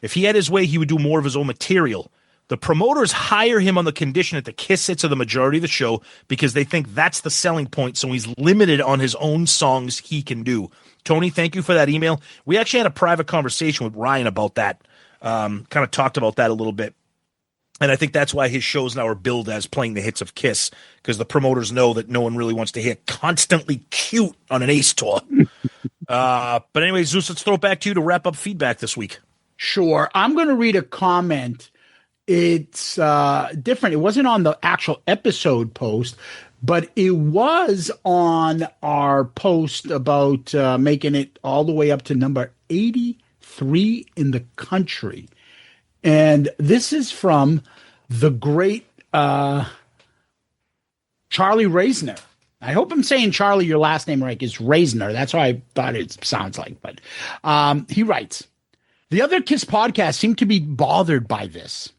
If he had his way, he would do more of his own material. The promoters hire him on the condition that the Kiss hits are the majority of the show because they think that's the selling point, so he's limited on his own songs he can do. Tony, thank you for that email. We actually had a private conversation with Ryan about that, kind of talked about that a little bit. And I think that's why his shows now are billed as playing the hits of Kiss, because the promoters know that no one really wants to hear Constantly Cute on an Ace tour. But anyway, Zeus, let's throw it back to you to wrap up feedback this week. Sure. I'm going to read a comment. It's different. It wasn't on the actual episode post, but it was on our post about making it all the way up to number 83 in the country. And this is from the great Charlie Reisner. I hope I'm saying, Charlie, your last name right, is Reisner. That's what I thought it sounds like. But he writes, the other Kiss podcasts seem to be bothered by this.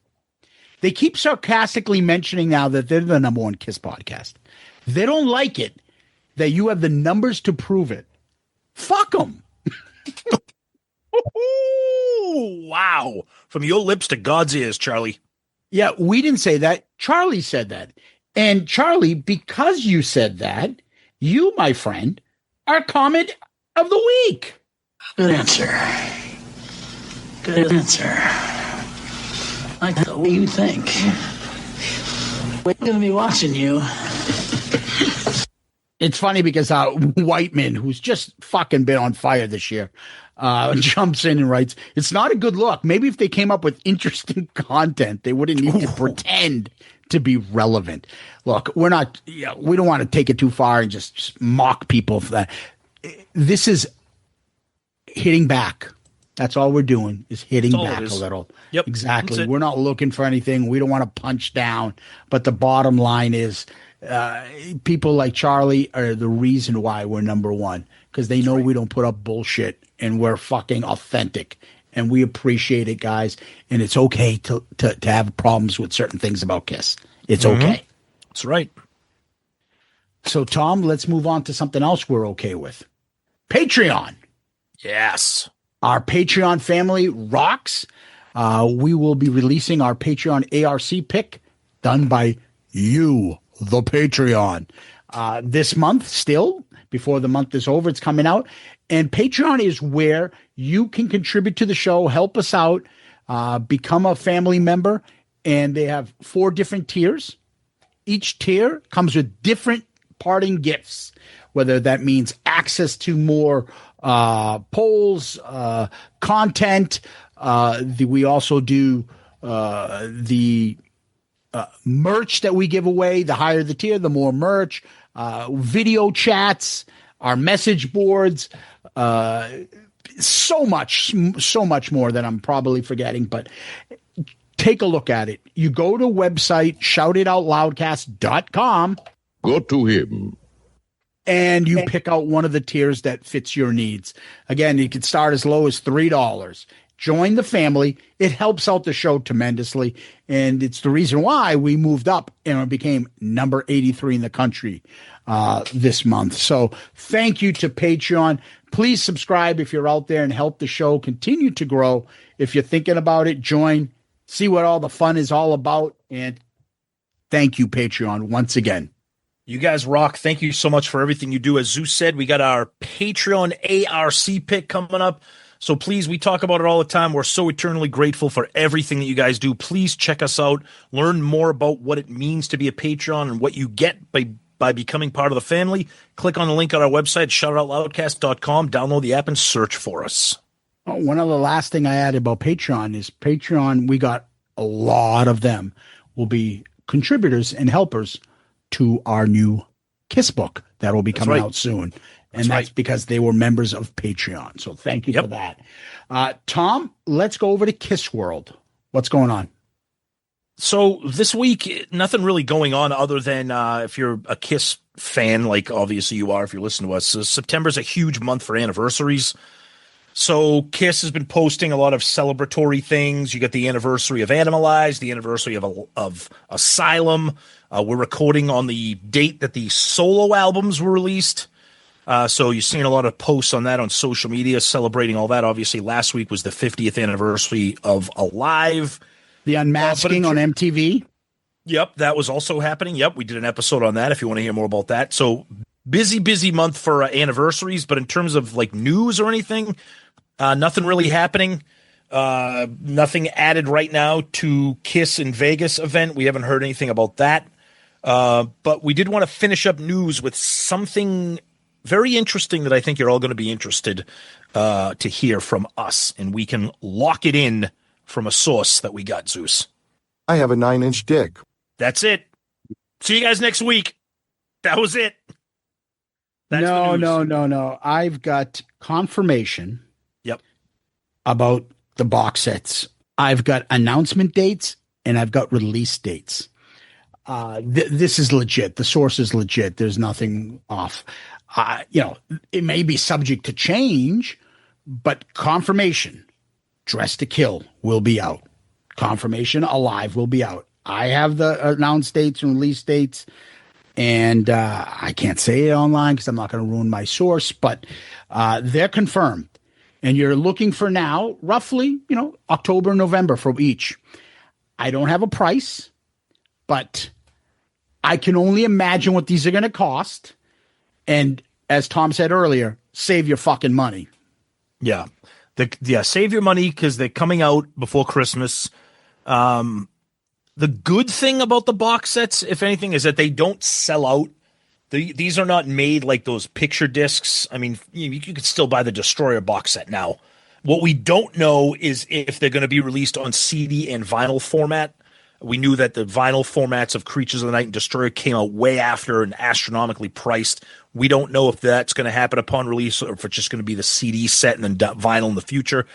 They keep sarcastically mentioning now that they're the number one Kiss podcast. They don't like it that you have the numbers to prove it. Fuck them. Wow. From your lips to God's ears, Charlie. Yeah, we didn't say that. Charlie said that. And Charlie, because you said that, you, my friend, are comment of the week. Good answer. Good answer. I like the way you think. We're going to be watching you. It's funny because Whiteman, who's just fucking been on fire this year, jumps in and writes, it's not a good look. Maybe if they came up with interesting content, they wouldn't need to pretend to be relevant. Look, we don't want to take it too far and just mock people for that. This is hitting back. That's all we're doing, is hitting back a little. Yep. Exactly. We're not looking for anything. We don't want to punch down. But the bottom line is, people like Charlie are the reason why we're number one, because they know we don't put up bullshit and we're fucking authentic, and we appreciate it, guys. And it's okay to have problems with certain things about Kiss. It's okay. That's right. So, Tom, let's move on to something else we're okay with. Patreon. Yes. Our Patreon family rocks. We will be releasing our Patreon ARC pick done by you, the Patreon, this month still. Before the month is over, it's coming out. And Patreon is where you can contribute to the show, help us out, become a family member. And they have 4 different tiers. Each tier comes with different parting gifts, whether that means access to more polls, content. We also do the merch that we give away. The higher the tier, the more merch, video chats, our message boards, so much more that I'm probably forgetting, but take a look at it. You go to website shoutitoutloudcast.com. Go to him. And you pick out one of the tiers that fits your needs. Again, you can start as low as $3. Join the family. It helps out the show tremendously. And it's the reason why we moved up and became number 83 in the country this month. So thank you to Patreon. Please subscribe if you're out there and help the show continue to grow. If you're thinking about it, join. See what all the fun is all about. And thank you, Patreon, once again. You guys rock. Thank you so much for everything you do. As Zeus said, we got our Patreon ARC pick coming up. So please, we talk about it all the time. We're so eternally grateful for everything that you guys do. Please check us out. Learn more about what it means to be a Patreon and what you get by becoming part of the family. Click on the link on our website, shoutitoutloudcast.com. Download the app and search for us. Oh, one other last thing I added about Patreon is Patreon, we got a lot of them, will be contributors and helpers to our new Kiss book that will be coming out soon. And that's because they were members of Patreon. So thank you for that. Tom, let's go over to Kiss World. What's going on? So this week, nothing really going on other than if you're a Kiss fan, like obviously you are if you're listening to us. So September's a huge month for anniversaries. So Kiss has been posting a lot of celebratory things. You got the anniversary of Animalize, the anniversary of Asylum. We're recording on the date that the solo albums were released. So you're seeing a lot of posts on that on social media celebrating all that. Obviously, last week was the 50th anniversary of Alive. The Unmasking on MTV. Yep, that was also happening. Yep, we did an episode on that if you want to hear more about that. So busy month for anniversaries, but in terms of like news or anything, nothing really happening. Nothing added right now to Kiss in Vegas event. We haven't heard anything about that. But we did want to finish up news with something very interesting that I think you're all going to be interested to hear from us, and we can lock it in from a source that we got, Zeus. I have a 9-inch dick. That's it. See you guys next week. That was it. That's No. I've got confirmation. Yep. About the box sets. I've got announcement dates and I've got release dates. This is legit. The source is legit. There's nothing off. It may be subject to change, but confirmation. Dress to Kill will be out. Confirmation Alive will be out. I have the announced dates and release dates, and I can't say it online because I'm not going to ruin my source, but they're confirmed. And you're looking for now, roughly, October, November for each. I don't have a price, but I can only imagine what these are going to cost. And as Tom said earlier, save your fucking money. Yeah. Save your money because they're coming out before Christmas. The good thing about the box sets, if anything, is that they don't sell out. These are not made like those picture discs. I mean, you could still buy the Destroyer box set now. What we don't know is if they're going to be released on CD and vinyl format. We knew that the vinyl formats of Creatures of the Night and Destroyer came out way after and astronomically priced. We don't know if that's going to happen upon release or if it's just going to be the CD set and then vinyl in the future.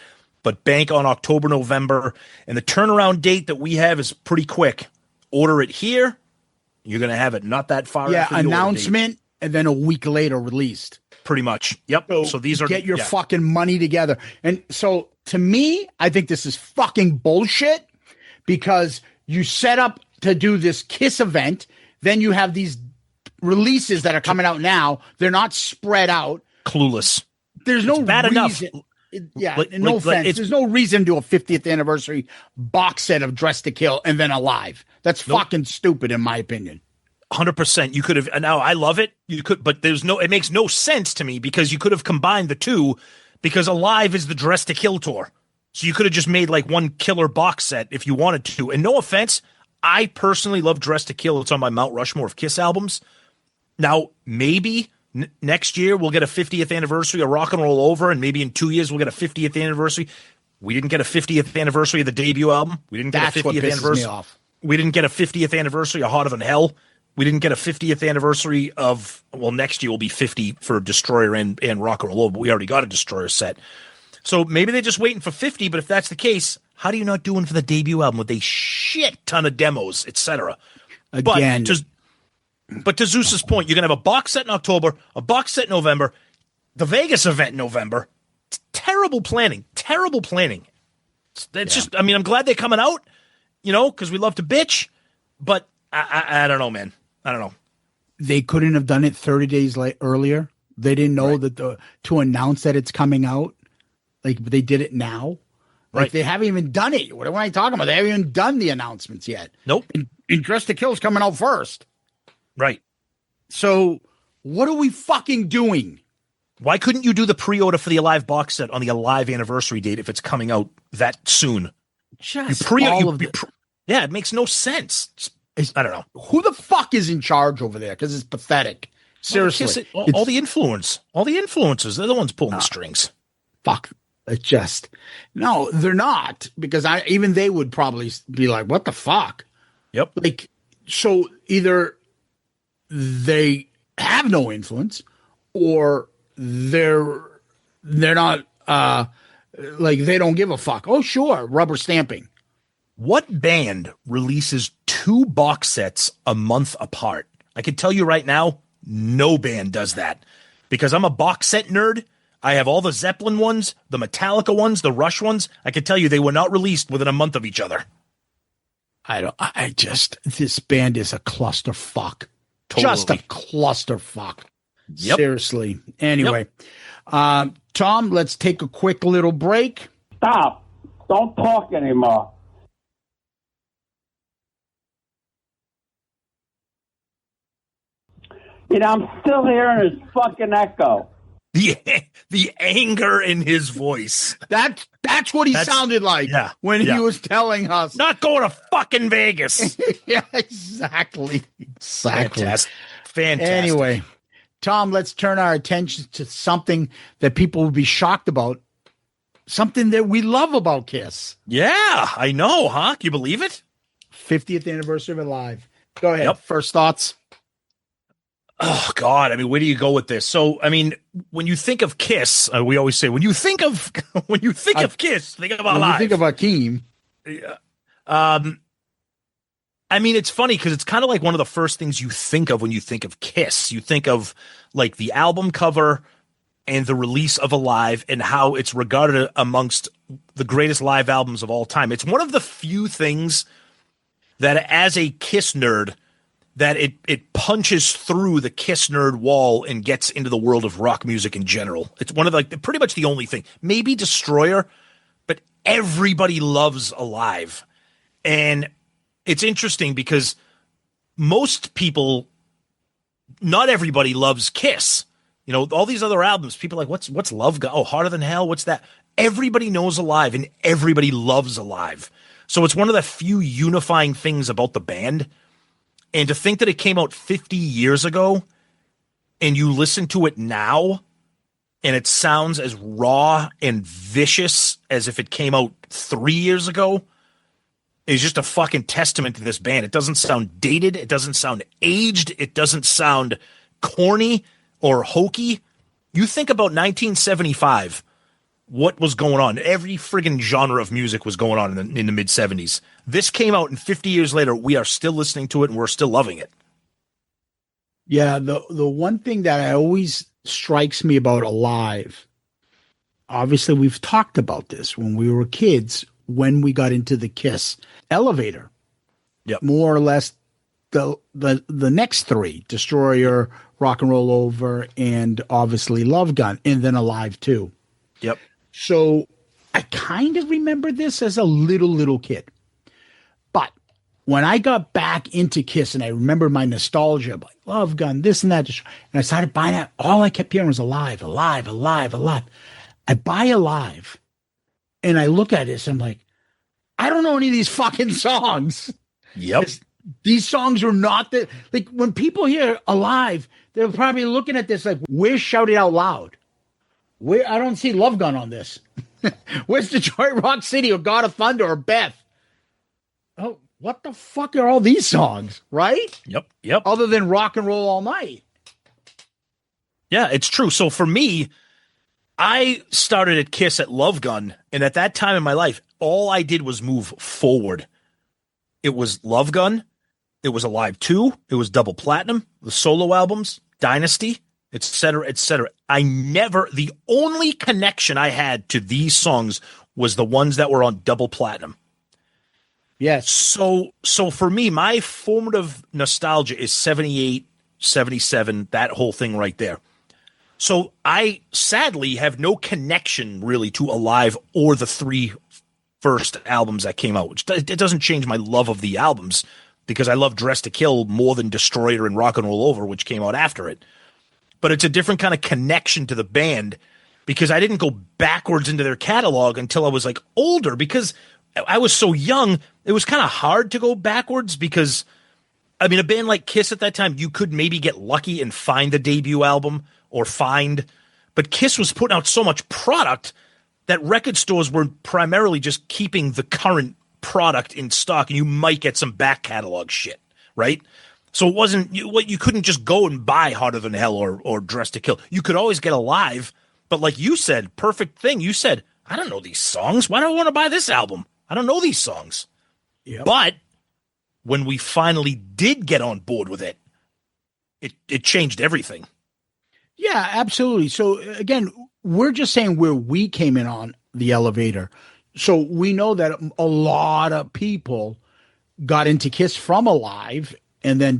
But bank on October, November. And the turnaround date that we have is pretty quick. Order it here. You're going to have it not that far. Yeah, announcement and then a week later released. Pretty much. Yep. So these are get your fucking money together. And so to me, I think this is fucking bullshit because you set up to do this Kiss event. Then you have these releases that are coming out now. They're not spread out. Clueless. There's no bad reason. Enough. No offense. There's no reason to do a 50th anniversary box set of Dress to Kill and then Alive. That's fucking stupid, in my opinion. 100%. You could have. Now I love it. You could, but it makes no sense to me because you could have combined the two. Because Alive is the Dress to Kill tour, so you could have just made like one killer box set if you wanted to. And no offense, I personally love Dress to Kill. It's on my Mount Rushmore of Kiss albums. Now maybe. Next year, we'll get a 50th anniversary of Rock and Roll Over, and maybe in 2 years, we'll get a 50th anniversary. We didn't get a 50th anniversary of the debut album. We didn't get a 50th anniversary. We didn't get a 50th anniversary of Heart of Hell. We didn't get a 50th anniversary of, next year will be 50 for Destroyer and Rock and Roll Over, but we already got a Destroyer set. So maybe they're just waiting for 50, but if that's the case, how do you not do one for the debut album with a shit ton of demos, etc.? Again, But to Zeus's point, you're going to have a box set in October, a box set in November, the Vegas event in November. It's terrible planning. It's just, I'm glad they're coming out, because we love to bitch, but I don't know, man. I don't know. They couldn't have done it 30 days earlier. They didn't know that to announce that it's coming out. Like they did it now. Like they haven't even done it. What am I talking about? They haven't even done the announcements yet. Nope. And Dress to Kill is coming out first. Right. So what are we fucking doing? Why couldn't you do the pre-order for the Alive box set on the Alive anniversary date if it's coming out that soon? It makes no sense. I don't know. Who the fuck is in charge over there? Because it's pathetic. Seriously. All the influencers, they're the ones pulling the strings. Fuck. It's just, no, they're not. Because even they would probably be like, what the fuck? Yep. Like, so either they have no influence or they're not like they don't give a fuck. Oh, sure. Rubber stamping. What band releases 2 box sets a month apart? I can tell you right now, no band does that because I'm a box set nerd. I have all the Zeppelin ones, the Metallica ones, the Rush ones. I can tell you they were not released within a month of each other. This band is a clusterfuck. Totally. Just a clusterfuck. Yep. Seriously. Anyway, Tom, let's take a quick little break. Stop. Don't talk anymore. I'm still hearing his fucking echo. The anger in his voice. That's what he sounded like when he was telling us. Not going to fucking Vegas. Yeah, exactly. Fantastic. Anyway, Tom, let's turn our attention to something that people would be shocked about. Something that we love about Kiss. Yeah, I know, huh? Can you believe it? 50th anniversary of Live. Go ahead. Yep. First thoughts. Oh, God. I mean, where do you go with this? So, I mean, when you think of Kiss, we always say, when you think of Kiss, think about Live. When you think of Akeem. I mean, it's funny because it's kind of like one of the first things you think of when you think of Kiss. You think of like the album cover and the release of Alive and how it's regarded amongst the greatest live albums of all time. It's one of the few things that as a Kiss nerd, that it punches through the Kiss nerd wall and gets into the world of rock music in general. It's one of like pretty much the only thing. Maybe Destroyer, but everybody loves Alive. And it's interesting because most people, not everybody loves Kiss. You know, all these other albums, people are like, what's Love Gun? Oh, Harder Than Hell, what's that? Everybody knows Alive and everybody loves Alive. So it's one of the few unifying things about the band. And to think that it came out 50 years ago and you listen to it now and it sounds as raw and vicious as if it came out 3 years ago is just a fucking testament to this band. It doesn't sound dated. It doesn't sound aged. It doesn't sound corny or hokey. You think about 1975, what was going on? Every friggin' genre of music was going on in the mid-70s. This came out, and 50 years later, we are still listening to it, and we're still loving it. Yeah, the one thing that always strikes me about Alive, obviously we've talked about this when we were kids, when we got into the Kiss elevator. Yep. More or less the next three, Destroyer, Rock and Roll Over, and obviously Love Gun, and then Alive too. Yep. So I kind of remember this as a little kid. But when I got back into Kiss and I remember my nostalgia, like Love Gun, this and that, and I started buying it, all I kept hearing was Alive, Alive, Alive, Alive. I buy Alive and I look at this and I'm like, I don't know any of these fucking songs. Yep. These songs are not the, like when people hear Alive, they're probably looking at this like, where's Shout It Out Loud? Where I don't see Love Gun on this. Where's Detroit Rock City or God of Thunder or Beth? Oh, what the fuck are all these songs, right? Yep. Other than Rock and Roll All Night. Yeah, it's true. So for me, I started at Kiss at Love Gun, and at that time in my life, all I did was move forward. It was Love Gun, it was Alive 2, it was Double Platinum, the solo albums, Dynasty, etc., etc. The only connection I had to these songs was the ones that were on Double Platinum. Yes. So for me, my formative nostalgia is 78, 77, that whole thing right there. So I sadly have no connection really to Alive or the three first albums that came out, which it doesn't change my love of the albums because I love Dress to Kill more than Destroyer and Rock and Roll Over, which came out after it. But it's a different kind of connection to the band because I didn't go backwards into their catalog until I was like older because I was so young. It was kind of hard to go backwards because, I mean, a band like Kiss at that time, you could maybe get lucky and find the debut album but Kiss was putting out so much product that record stores were primarily just keeping the current product in stock and you might get some back catalog shit, right? So it wasn't you couldn't just go and buy Harder Than Hell or Dress to Kill. You could always get Alive, but like you said, perfect thing. You said, I don't know these songs. Why do I want to buy this album? I don't know these songs. Yep. But when we finally did get on board with it, it changed everything. Yeah, absolutely. So again, we're just saying where we came in on the elevator. So we know that a lot of people got into Kiss from Alive and then,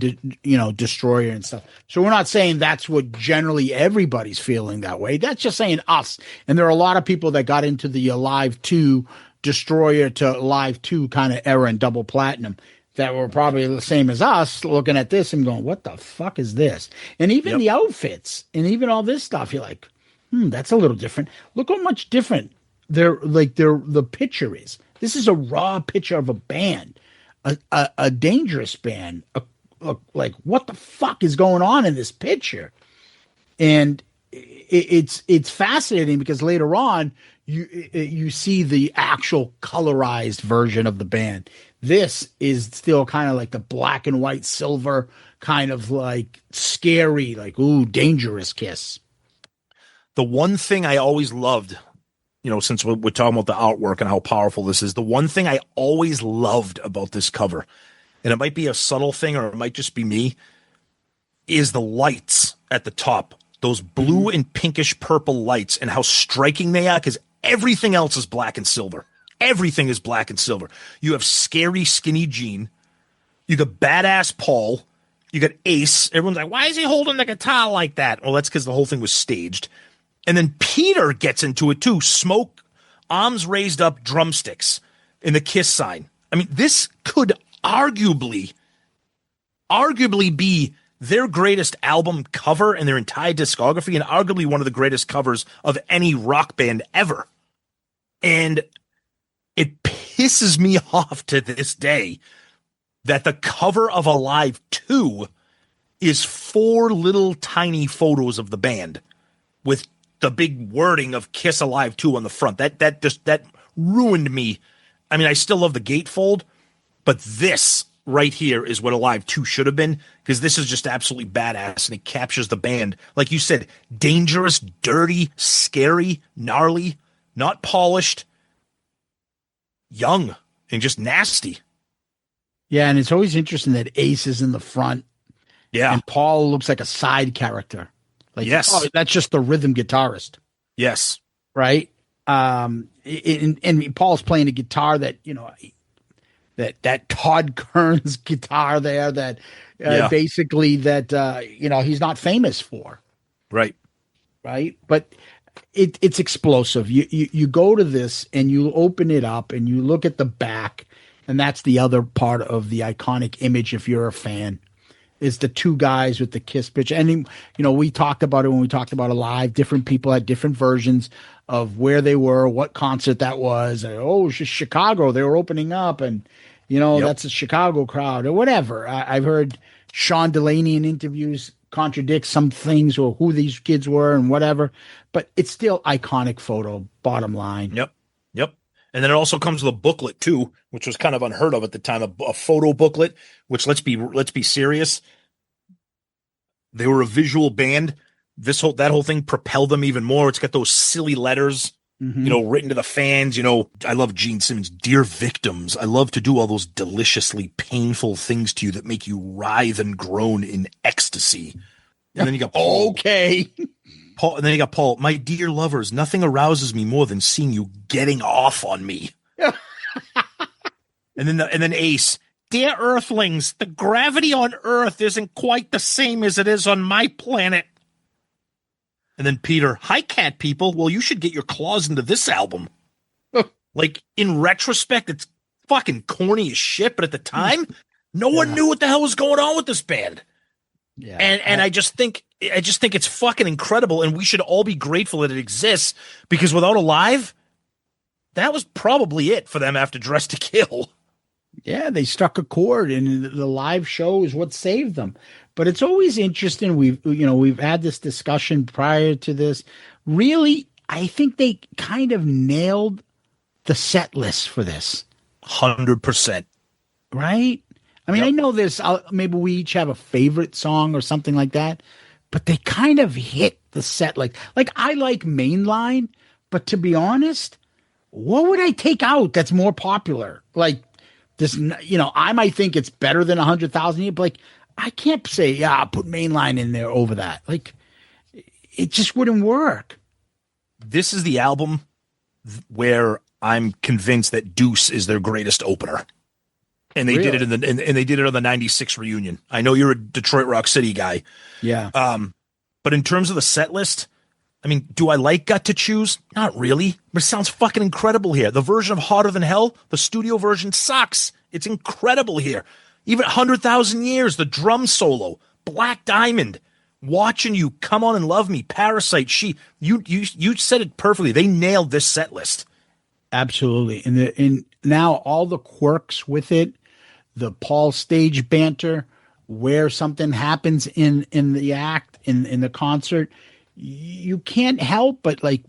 Destroyer and stuff. So we're not saying that's what generally everybody's feeling that way. That's just saying us. And there are a lot of people that got into the Alive 2, Destroyer to Alive 2 kind of era and Double Platinum. that were probably the same as us looking at this and going, what the fuck is this? And even the outfits and even all this stuff, you're like, that's a little different. Look how much different the picture is. This is a raw picture of a band, a dangerous band. Like, what the fuck is going on in this picture? And it's fascinating because later on you see the actual colorized version of the band. This is still kind of like the black and white silver, kind of like scary, like, ooh, dangerous Kiss. The one thing I always loved, since we're talking about the artwork and how powerful this is, the one thing I always loved about this cover, and it might be a subtle thing or it might just be me, is the lights at the top. Those blue and pinkish purple lights and how striking they are, because everything else is black and silver. Everything is black and silver. You have scary, skinny Gene. You got badass Paul. You got Ace. Everyone's like, why is he holding the guitar like that? Well, that's because the whole thing was staged. And then Peter gets into it too. Smoke, arms raised up, drumsticks in the Kiss sign. I mean, this could arguably be their greatest album cover in their entire discography and arguably one of the greatest covers of any rock band ever. And it pisses me off to this day that the cover of Alive 2 is 4 little tiny photos of the band with the big wording of Kiss Alive 2 on the front. That ruined me. I mean, I still love the gatefold, but this right here is what Alive 2 should have been, because this is just absolutely badass and it captures the band. Like you said, dangerous, dirty, scary, gnarly, not polished, young, and just nasty. Yeah, and it's always interesting that Ace is in the front. Yeah. And Paul looks like a side character. Like, yes. Oh, that's just the rhythm guitarist. Yes. Right? And Paul's playing a guitar that, that Todd Kearns guitar there that basically that, he's not famous for. Right. Right. But it's explosive. You go to this and you open it up and you look at the back, and that's the other part of the iconic image. If you're a fan, is the 2 guys with the Kiss picture. And, we talked about it when we talked about Alive. Different people had different versions of where they were, what concert that was. And, oh, it's just Chicago. They were opening up and, that's a Chicago crowd or whatever. I've heard Sean Delaney in interviews contradict some things or who these kids were and whatever, but it's still iconic photo, bottom line. Yep. And then it also comes with a booklet too, which was kind of unheard of at the time, a photo booklet, which let's be serious. They were a visual band. That whole thing propelled them even more. It's got those silly letters, written to the fans. I love Gene Simmons, dear victims. I love to do all those deliciously painful things to you that make you writhe and groan in ecstasy. And then you got Paul. Okay. Paul, and then you got Paul, my dear lovers, nothing arouses me more than seeing you getting off on me. and then Ace, dear Earthlings, the gravity on Earth isn't quite the same as it is on my planet. And then Peter, hi cat people, well, you should get your claws into this album. Like, in retrospect, it's fucking corny as shit, but at the time, no one knew what the hell was going on with this band. Yeah. And I just think it's fucking incredible, and we should all be grateful that it exists, because without Alive, that was probably it for them after Dress to Kill. Yeah, they struck a chord, and the live show is what saved them. But it's always interesting. We've had this discussion prior to this. Really, I think they kind of nailed the set list for this. 100%. Right? I mean, I know there's maybe we each have a favorite song or something like that, but they kind of hit the set. Like I like Mainline, but to be honest, what would I take out that's more popular? Like this, I might think it's better than 100,000, but like, I can't say, put Mainline in there over that. Like, it just wouldn't work. This is the album where I'm convinced that Deuce is their greatest opener. And they did it and they did it on the 96 reunion. I know you're a Detroit Rock City guy. Yeah. But in terms of the set list, I mean, do I like Got to Choose? Not really, but it sounds fucking incredible here. The version of Hotter Than Hell, the studio version sucks. It's incredible here. Even 100,000 Years, the drum solo, Black Diamond, Watching You, Come On and Love Me, Parasite, you said it perfectly. They nailed this set list. Absolutely. And now all the quirks with it, the Paul stage banter, where something happens in the act, in the concert, you can't help but like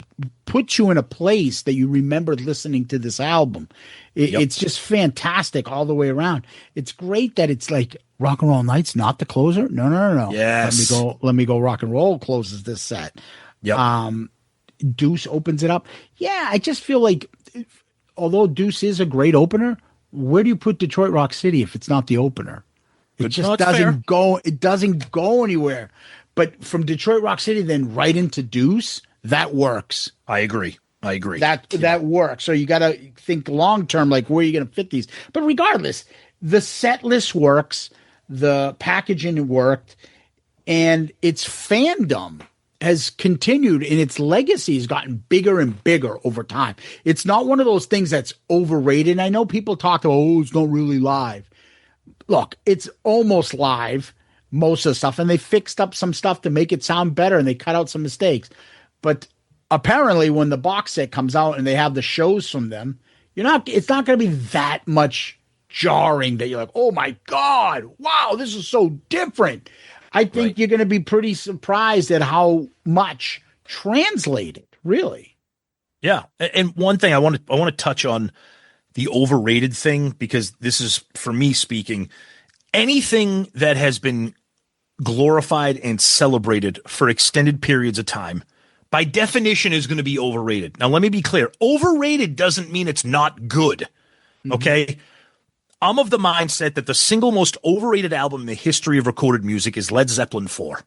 put you in a place that you remembered listening to this album. It's just fantastic all the way around. It's great that it's like Rock and Roll Night's not the closer. No. Yes. Let me go. Rock and Roll closes this set. Yep. Deuce opens it up. Yeah, I just feel like although Deuce is a great opener, where do you put Detroit Rock City if it's not the opener? It just doesn't go. It doesn't go anywhere. But from Detroit Rock City, then right into Deuce, that works. I agree. That works. So you got to think long term, like where are you going to fit these? But regardless, the set list works, the packaging worked, and its fandom has continued, and its legacy has gotten bigger and bigger over time. It's not one of those things that's overrated. I know people talk about, it's not really live. Look, it's almost live. Most of the stuff, and they fixed up some stuff to make it sound better, and they cut out some mistakes. But apparently when the box set comes out and they have the shows from them, it's not going to be that much jarring that you're like, oh my God, wow, this is so different. I think you're going to be pretty surprised at how much translated, really. Yeah. And one thing I want to touch on the overrated thing, because this is, for me speaking, anything that has been glorified and celebrated for extended periods of time, by definition, is going to be overrated. Now, let me be clear. Overrated doesn't mean it's not good. Okay? I'm of the mindset that the single most overrated album in the history of recorded music is Led Zeppelin 4.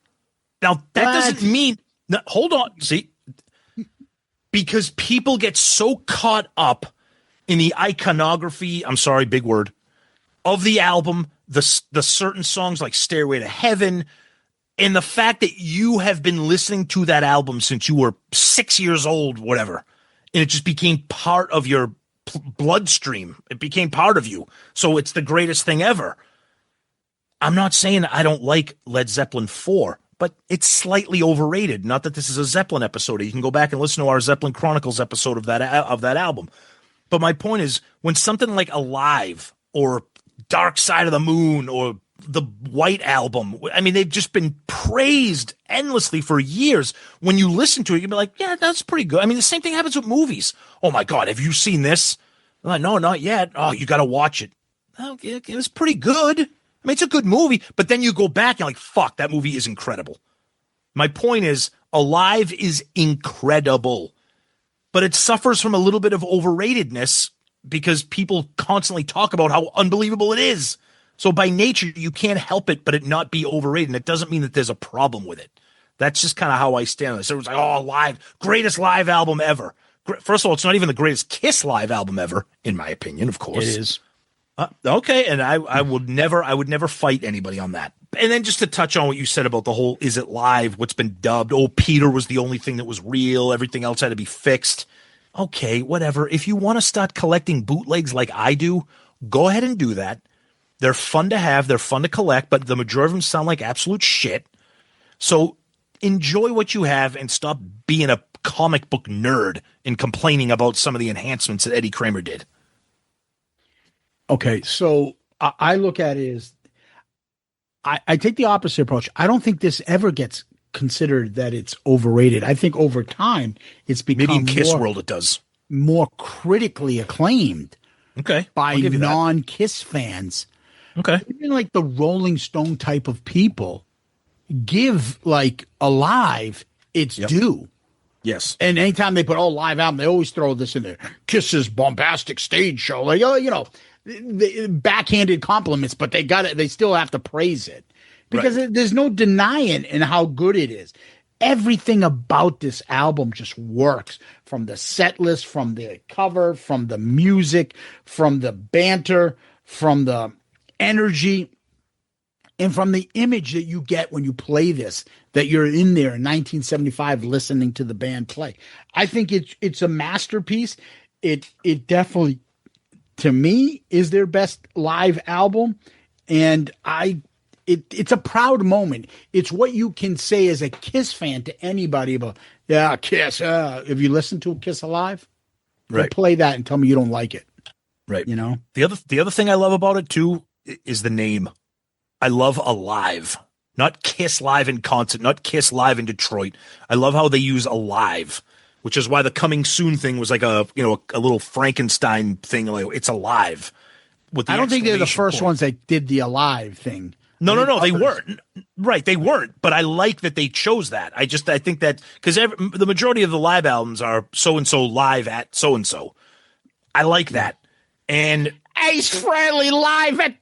Now, that doesn't mean... No, hold on. See? Because people get so caught up in the iconography, I'm sorry, big word, of the album, the certain songs like Stairway to Heaven, and the fact that you have been listening to that album since you were 6 years old, whatever, and it just became part of your bloodstream. It became part of you. So it's the greatest thing ever. I'm not saying I don't like Led Zeppelin 4, but it's slightly overrated. Not that this is a Zeppelin episode. You can go back and listen to our Zeppelin Chronicles episode of that album. But my point is, when something like Alive or Dark Side of the Moon or the White Album, I mean, they've just been praised endlessly for years. When you listen to it, you'll be like, yeah, that's pretty good. I mean, the same thing happens with movies. Oh my God, have you seen this? I'm like, no, not yet. Oh, you got to watch it. Oh, it was pretty good. I mean, it's a good movie, but then you go back and you're like, fuck, that movie is incredible. My point is, Alive is incredible, but it suffers from a little bit of overratedness because people constantly talk about how unbelievable it is. So by nature, you can't help it but it not be overrated. And it doesn't mean that there's a problem with it. That's just kind of how I stand on this. Everyone's like, oh, Live, greatest live album ever. First of all, it's not even the greatest Kiss live album ever, in my opinion, of course. It is. Okay, and I would never fight anybody on that. And then just to touch on what you said about the whole, is it live, what's been dubbed, oh, Peter was the only thing that was real, everything else had to be fixed. Okay, whatever. If you want to start collecting bootlegs like I do, go ahead and do that. They're fun to have, they're fun to collect, but the majority of them sound like absolute shit. So enjoy what you have and stop being a comic book nerd and complaining about some of the enhancements that Eddie Kramer did. Okay, so I look at it as I take the opposite approach. I don't think this ever gets considered that it's overrated. I think over time it's become maybe in Kiss world it does more critically acclaimed. Okay, by non-Kiss fans. Okay, even like the Rolling Stone type of people give like Alive its due. Yes, and anytime they put live album, they always throw this in there. Kiss's bombastic stage show, like the backhanded compliments, but they got it. They still have to praise it because there's no denying in how good it is. Everything about this album just works, from the set list, from the cover, from the music, from the banter, from the energy. And from the image that you get when you play this, that you're in there in 1975 listening to the band play, I think it's a masterpiece. It definitely, to me, is their best live album, and it's a proud moment. It's what you can say as a Kiss fan to anybody about, yeah, Kiss. If you listen to a Kiss Alive, right, play that and tell me you don't like it. Right. You know, the other thing I love about it too is the name. I love Alive, not Kiss Live in concert, not Kiss Live in Detroit. I love how they use Alive, which is why the Coming Soon thing was like a little Frankenstein thing. Like, it's alive. I don't think they're the first ones that did the Alive thing. No, they weren't. Right, they weren't. But I like that they chose that. I think that because the majority of the live albums are so and so live at so and so. I like that. And Ace Frehley live at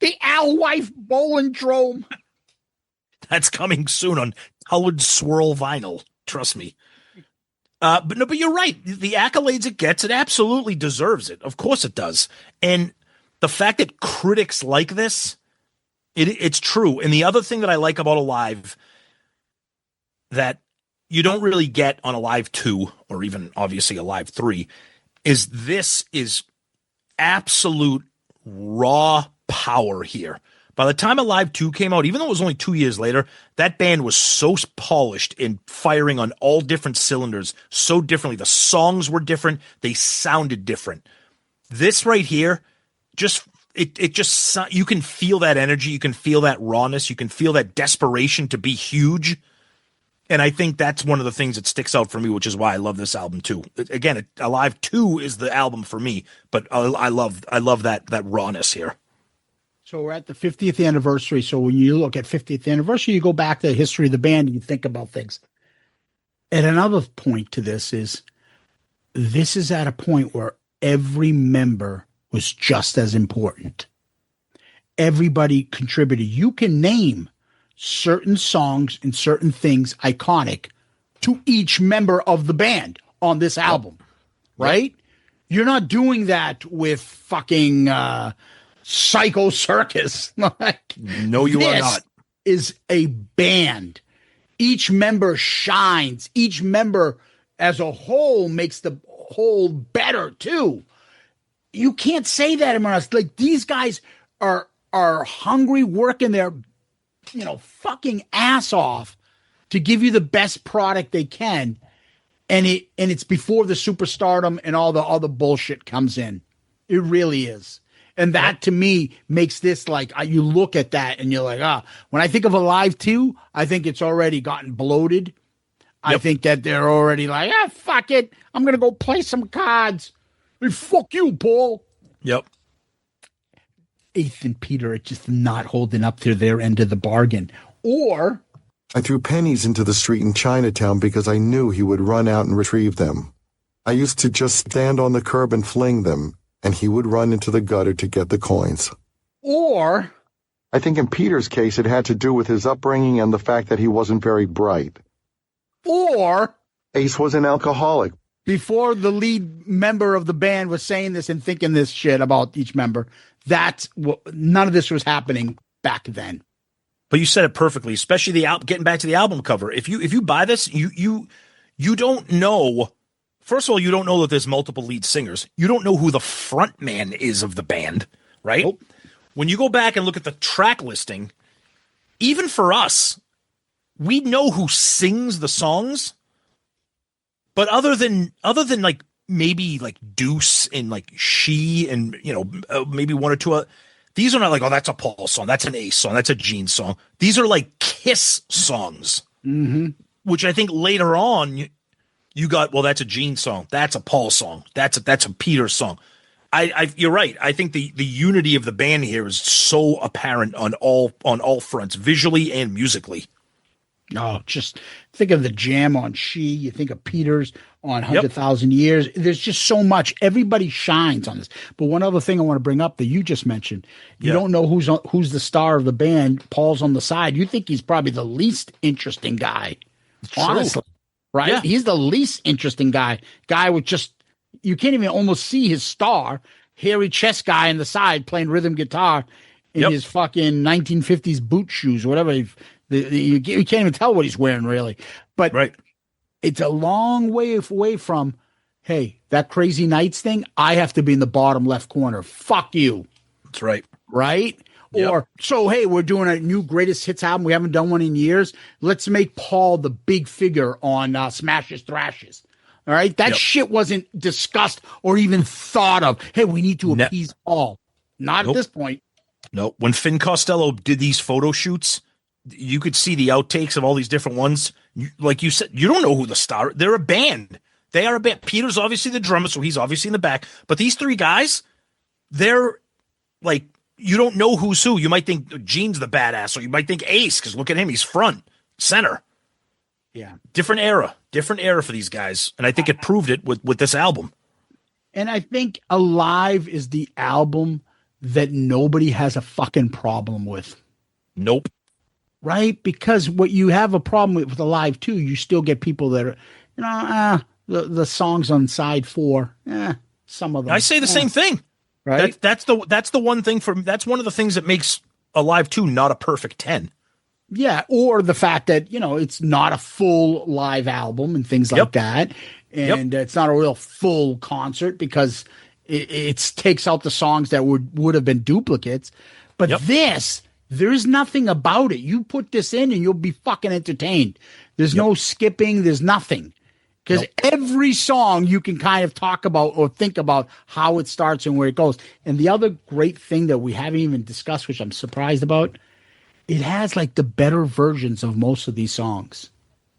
the Al Wife Bowlindrome. That's coming soon on colored swirl vinyl. Trust me. But you're right. The accolades it gets, it absolutely deserves it. Of course it does. And the fact that critics like this, it's true. And the other thing that I like about Alive that you don't really get on Alive 2 or even obviously Alive 3 is this is absolute raw power here. By the time Alive 2 came out, even though it was only 2 years later, that band was so polished and firing on all different cylinders so differently. The songs were different. They sounded different. This right here, you can feel that energy. You can feel that rawness. You can feel that desperation to be huge. And I think that's one of the things that sticks out for me, which is why I love this album too. Again, Alive 2 is the album for me, but I love that rawness here. So we're at the 50th anniversary. So when you look at 50th anniversary, you go back to the history of the band and you think about things. And another point to this is at a point where every member was just as important. Everybody contributed. You can name certain songs and certain things iconic to each member of the band on this album, right? You're not doing that with fucking Psycho Circus. No, you are not. Is a band. Each member shines. Each member as a whole makes the whole better too. You can't say that anymore. Like, these guys are hungry, working their fucking ass off to give you the best product they can. And it's before the superstardom and all the other bullshit comes in. It really is. And that to me makes this like, you look at that and you're like, when I think of Alive 2, I think it's already gotten bloated. Yep. I think that they're already like, fuck it. I'm going to go play some cards. Hey, fuck you, Paul. Yep. Eighth and Peter are just not holding up to their end of the bargain. Or I threw pennies into the street in Chinatown because I knew he would run out and retrieve them. I used to just stand on the curb and fling them, and he would run into the gutter to get the coins. Or I think in Peter's case it had to do with his upbringing and the fact that he wasn't very bright. Or Ace was an alcoholic. Before the lead member of the band was saying this and thinking this shit about each member, none of this was happening back then. But you said it perfectly, especially getting back to the album cover. If you buy this, you don't know. First of all, you don't know that there's multiple lead singers. You don't know who the front man is of the band, right? Nope. When you go back and look at the track listing, even for us, we know who sings the songs. But other than like maybe like Deuce and like She and maybe one or two other, these are not like, oh, that's a Paul song, that's an Ace song, that's a Gene song. These are like Kiss songs, which I think later on you got, well, that's a Gene song, that's a Paul song, that's a Peter song. You're right. I think the unity of the band here is so apparent on all fronts, visually and musically. Oh, just think of the Jam on She. You think of Peters on 100,000 Years. There's just so much. Everybody shines on this. But one other thing I want to bring up that you just mentioned, you don't know who's the star of the band. Paul's on the side. You think he's probably the least interesting guy, honestly, right? Yeah. He's the least interesting guy. Guy with just, you can't even almost see his star. Hairy chest guy on the side playing rhythm guitar. in his fucking 1950s boot shoes, whatever. You can't even tell what he's wearing, really. But it's a long way away from, hey, that Crazy Nights thing, I have to be in the bottom left corner. Fuck you. That's right. Right? Yep. Or, so, hey, we're doing a new greatest hits album. We haven't done one in years. Let's make Paul the big figure on Smashes Thrashes. All right? That shit wasn't discussed or even thought of. Hey, we need to appease Paul. Not at this point. No. When Finn Costello did these photo shoots, you could see the outtakes of all these different ones. Like you said, you don't know who the star. They're a band. They are a band. Peter's obviously the drummer, so he's obviously in the back. But these three guys, they're like, you don't know who's who. You might think Gene's the badass, or you might think Ace, because look at him. He's front, center. Yeah. Different era for these guys. And I think it proved it with this album. And I think Alive is the album that nobody has a fucking problem with. Nope. Right? Because what you have a problem with Alive too, you still get people that are, the songs on side 4, some of them. I say the same thing. Right? That's the one thing that's one of the things that makes Alive 2 not a perfect 10. Yeah, or the fact that, it's not a full live album and things like that. And it's not a real full concert because it takes out the songs that would have been duplicates. But there's nothing about it. You put this in and you'll be fucking entertained. There's no skipping. There's nothing. Because every song you can kind of talk about or think about how it starts and where it goes. And the other great thing that we haven't even discussed, which I'm surprised about, it has like the better versions of most of these songs.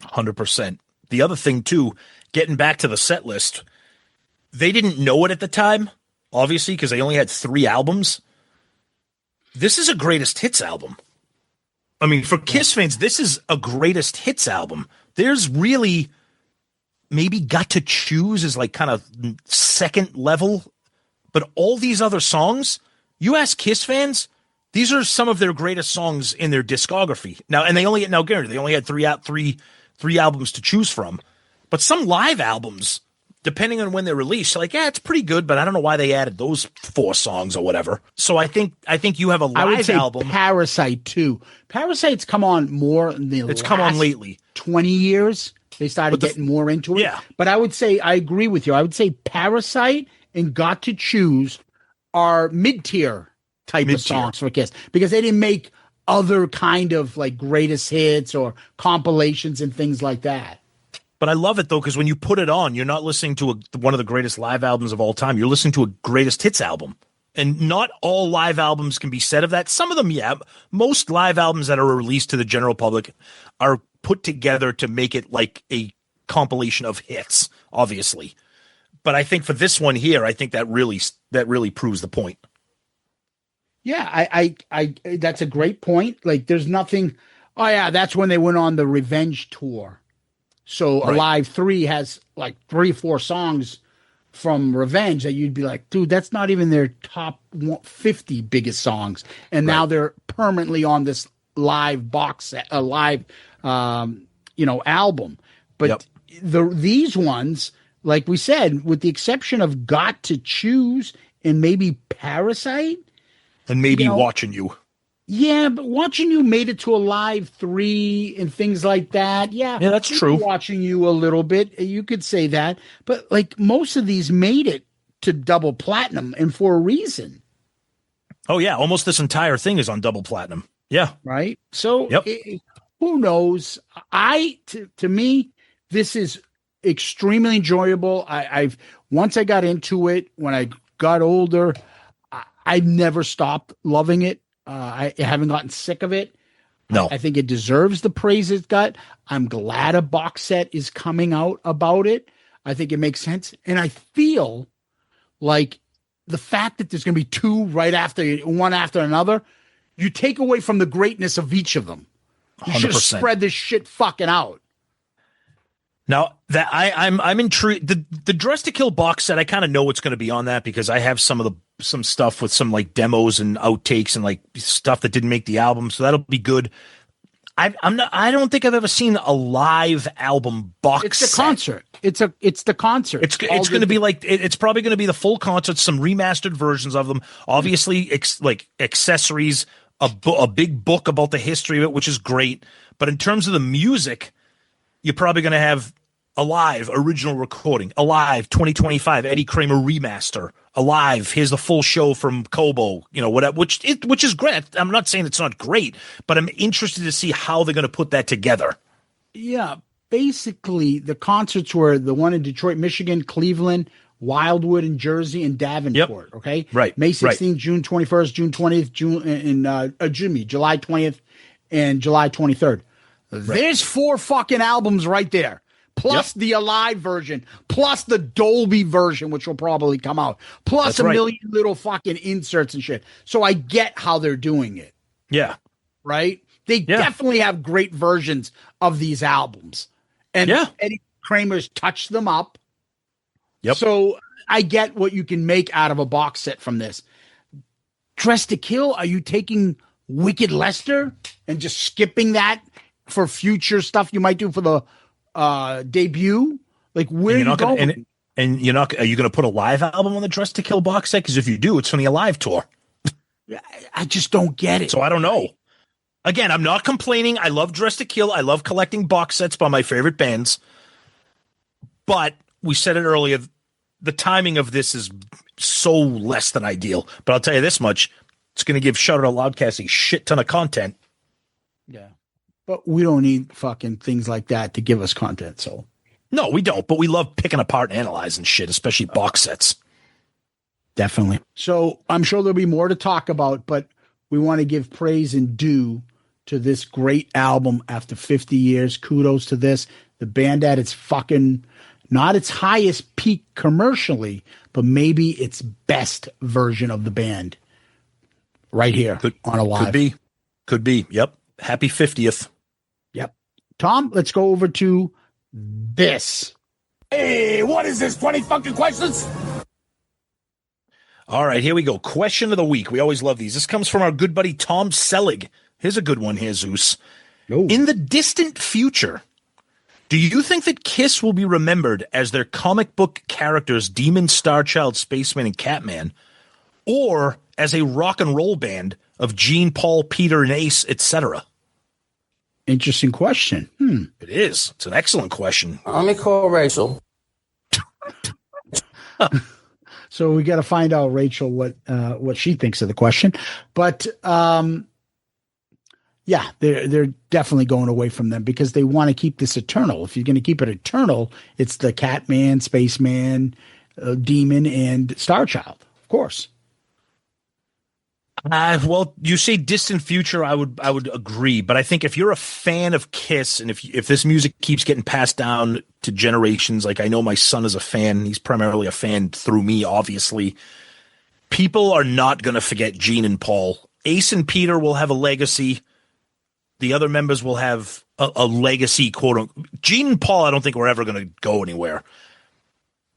100%. The other thing too, getting back to the set list, they didn't know it at the time, obviously, because they only had 3 albums. This is a greatest hits album. I mean, for Kiss fans, this is a greatest hits album. There's really maybe Got to Choose is like kind of second level, but all these other songs, you ask Kiss fans, these are some of their greatest songs in their discography. Now, and they only had three albums to choose from. But some live albums, depending on when they're released, like, it's pretty good, but I don't know why they added those 4 songs or whatever. So I think you have a live album. Parasite too. Parasite's come on more in the It's come on lately. 20 years. They started getting more into it. Yeah. But I would say, I agree with you. I would say Parasite and Got to Choose are mid-tier type of songs for Kiss because they didn't make other kind of like greatest hits or compilations and things like that. But I love it though, because when you put it on, you're not listening to one of the greatest live albums of all time. You're listening to a greatest hits album. And not all live albums can be said of that. Some of them, yeah. Most live albums that are released to the general public are put together to make it like a compilation of hits, obviously. But I think for this one here, I think that really proves the point. Yeah, I that's a great point. Like, there's nothing. Oh yeah, that's when they went on the Revenge tour. So Alive 3 has like 3 or 4 songs from Revenge that you'd be like, dude, that's not even their top 50 biggest songs. And now they're permanently on this live box set, a live, album. But these ones, like we said, with the exception of Got to Choose and maybe Parasite. And maybe Watching You. Yeah, but Watching You made it to Alive 3 and things like that. Yeah, that's true. Watching You a little bit, you could say that. But like most of these made it to double platinum and for a reason. Oh, yeah. Almost this entire thing is on double platinum. Yeah. Right. So who knows? To me, this is extremely enjoyable. I've once I got into it, when I got older, I never stopped loving it. I haven't gotten sick of it. No. I think it deserves the praise it's got. I'm glad a box set is coming out about it. I think it makes sense. And I feel like the fact that there's going to be 2 right after one after another, you take away from the greatness of each of them. You 100%. should have spread this shit fucking out. Now that I'm intrigued. The Dress to Kill box set, I kind of know what's going to be on that because I have some stuff with some like demos and outtakes and like stuff that didn't make the album, so that'll be good. I don't think I've ever seen a live album box. It's the set. concert. It's the concert. It's going to be like it's probably going to be the full concert, some remastered versions of them. Obviously, like accessories, a big book about the history of it, which is great. But in terms of the music, you're probably going to have a live original recording, a live 2025 Eddie Kramer remaster, a live. Here's the full show from Kobo, whatever, which is great. I'm not saying it's not great, but I'm interested to see how they're going to put that together. Yeah, basically the concerts were the one in Detroit, Michigan, Cleveland, Wildwood in Jersey, and Davenport. Yep. Okay, right. May 16th, right. June 21st, June 20th, July 20th, and July 23rd. There's 4 fucking albums right there. Plus the Alive version, plus the Dolby version, which will probably come out, plus a million little fucking inserts and shit. So I get how they're doing it. Yeah. Right? They definitely have great versions of these albums. And Eddie Kramer's touched them up. Yep. So I get what you can make out of a box set from this. Dress to Kill, are you taking Wicked Lester and just skipping that for future stuff you might do for the debut? Like, where are you going? And are you going to put a live album on the Dress to Kill box set? Because if you do, it's from the Alive tour. I just don't get it. So I don't know. Again, I'm not complaining. I love Dress to Kill. I love collecting box sets by my favorite bands. But we said it earlier, the timing of this is so less than ideal. But I'll tell you this much. It's going to give Shout Out Loudcast a shit ton of content. Yeah. But we don't need fucking things like that to give us content. So no, we don't. But we love picking apart and analyzing shit, especially box sets. Definitely. So I'm sure there'll be more to talk about, but we want to give praise and due to this great album after 50 years. Kudos to this. The band at its fucking, not its highest peak commercially, but maybe its best version of the band right here on Alive. Could be. Yep. Happy 50th. Yep. Tom, let's go over to this. Hey, what is this? 20 fucking questions? All right, here we go. Question of the week. We always love these. This comes from our good buddy Tom Selig. Here's a good one here, Zeus. Oh. In the distant future, do you think that Kiss will be remembered as their comic book characters Demon, Starchild, Spaceman, and Catman, or as a rock and roll band of Gene, Paul, Peter, and Ace, etc.? Interesting question. It is. It's an excellent question. Let me call Rachel. So we got to find out, Rachel, what she thinks of the question. But yeah, they're definitely going away from them because they want to keep this eternal. If you're going to keep it eternal, it's the Catman, Spaceman, Demon, and Starchild, of course. Well, you say distant future, I would agree, but I think if you're a fan of Kiss and if this music keeps getting passed down to generations, like I know my son is a fan, he's primarily a fan through me, obviously. People are not going to forget Gene and Paul. Ace and Peter will have a legacy. The other members will have a legacy, quote unquote. Gene and Paul, I don't think we're ever going to go anywhere.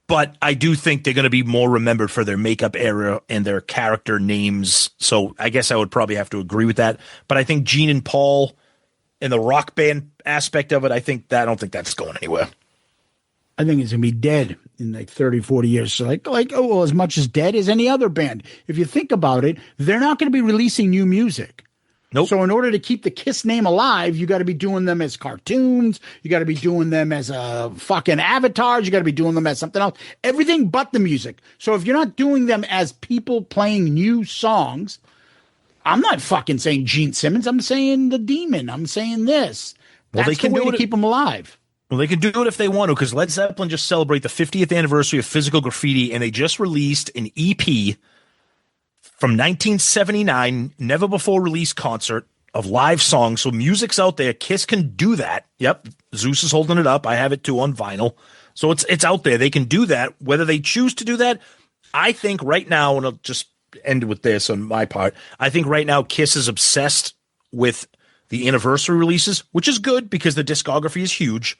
But I do think they're going to be more remembered for their makeup era and their character names. So I guess I would probably have to agree with that. But I think Gene and Paul and the rock band aspect of it, I don't think that's going anywhere. I think it's going to be dead in like 30, 40 years. So as much as dead as any other band. If you think about it, they're not going to be releasing new music. Nope. So in order to keep the Kiss name alive, you got to be doing them as cartoons. You got to be doing them as fucking avatars. You got to be doing them as something else. Everything but the music. So if you're not doing them as people playing new songs, I'm not fucking saying Gene Simmons. I'm saying the Demon. I'm saying this. Well, That's the way to keep them alive. Well, they can do it if they want to, because Led Zeppelin just celebrated the 50th anniversary of Physical Graffiti, and they just released an EP from 1979, never before released concert of live songs. So music's out there. Kiss can do that. Yep. Zeus is holding it up. I have it too on vinyl. So it's out there. They can do that. Whether they choose to do that, I think right now, and I'll just end with this on my part, I think right now Kiss is obsessed with the anniversary releases, which is good because the discography is huge.